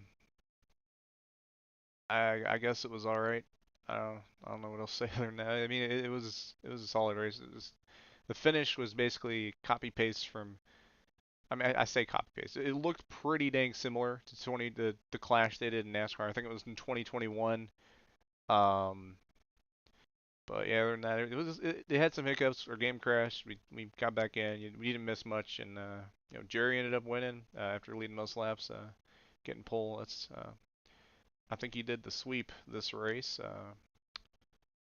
guess it was all right. I don't know what else to say other than that. I mean, it was a solid race. The finish was basically copy paste from. I mean, I say copy paste. It looked pretty dang similar to the clash they did in NASCAR. I think it was in 2021. But yeah, other than that, it had some hiccups. Our game crashed. We got back in. We didn't miss much, and Jerry ended up winning after leading most laps, getting pole. I think he did the sweep this race. I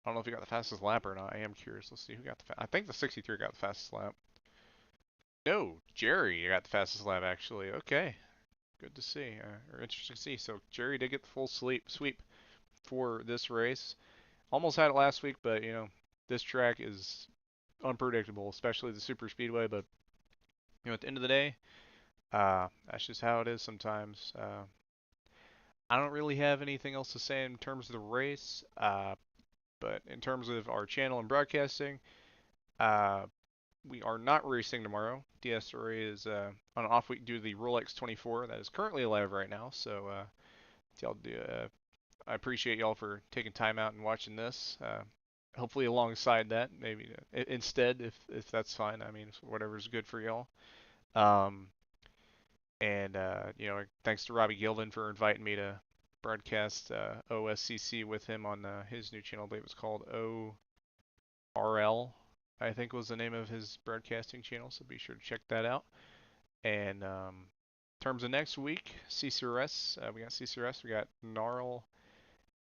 don't know if he got the fastest lap or not. I am curious. Let's see who got I think the 63 got the fastest lap. No, Jerry got the fastest lap actually. Okay, good to see, or interesting to see. So Jerry did get the full sweep for this race. Almost had it last week, but this track is unpredictable, especially the super speedway. But at the end of the day, that's just how it is sometimes. I don't really have anything else to say in terms of the race, but in terms of our channel and broadcasting, we are not racing tomorrow. DS3 is on an off week due to the Rolex 24 that is currently alive right now. So y'all I appreciate y'all for taking time out and watching this. Hopefully alongside that, maybe instead, if that's fine. I mean, whatever's good for y'all. And thanks to Robbie Gilden for inviting me to broadcast OSCC with him on his new channel. I believe it's called ORL, I think was the name of his broadcasting channel. So be sure to check that out. And terms of next week, CCRS, we got CCRS, we got Gnarl,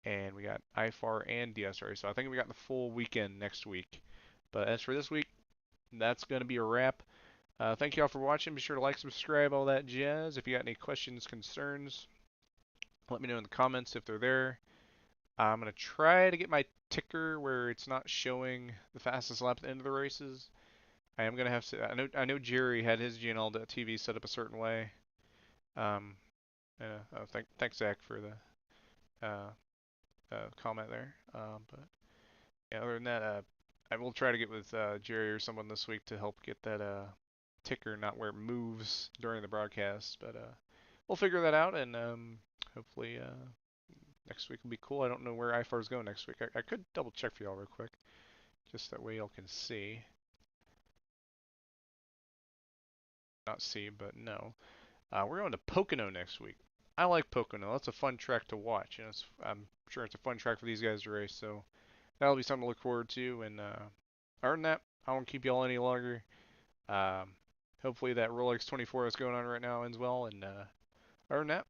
and we got IFAR and DSRA. So I think we got the full weekend next week. But as for this week, that's going to be a wrap. Thank you all for watching. Be sure to like, subscribe, all that jazz. If you got any questions, concerns, let me know in the comments if they're there. I'm going to try to get my ticker where it's not showing the fastest lap at the end of the races. I am going to have to, I know Jerry had his GNL.TV set up a certain way. Thanks Zach for the comment there. But yeah, other than that, I will try to get with Jerry or someone this week to help get that ticker not where it moves during the broadcast. But we'll figure that out, and hopefully next week will be cool. I don't know where IFAR is going next week. I could double check for y'all real quick, just that way y'all can see. Not see, but no. We're going to Pocono next week. I like Pocono. That's a fun track to watch. You know, I'm sure it's a fun track for these guys to race. So that'll be something to look forward to. And other than that, I won't keep y'all any longer. Hopefully that Rolex 24 that's going on right now ends well. And other than that,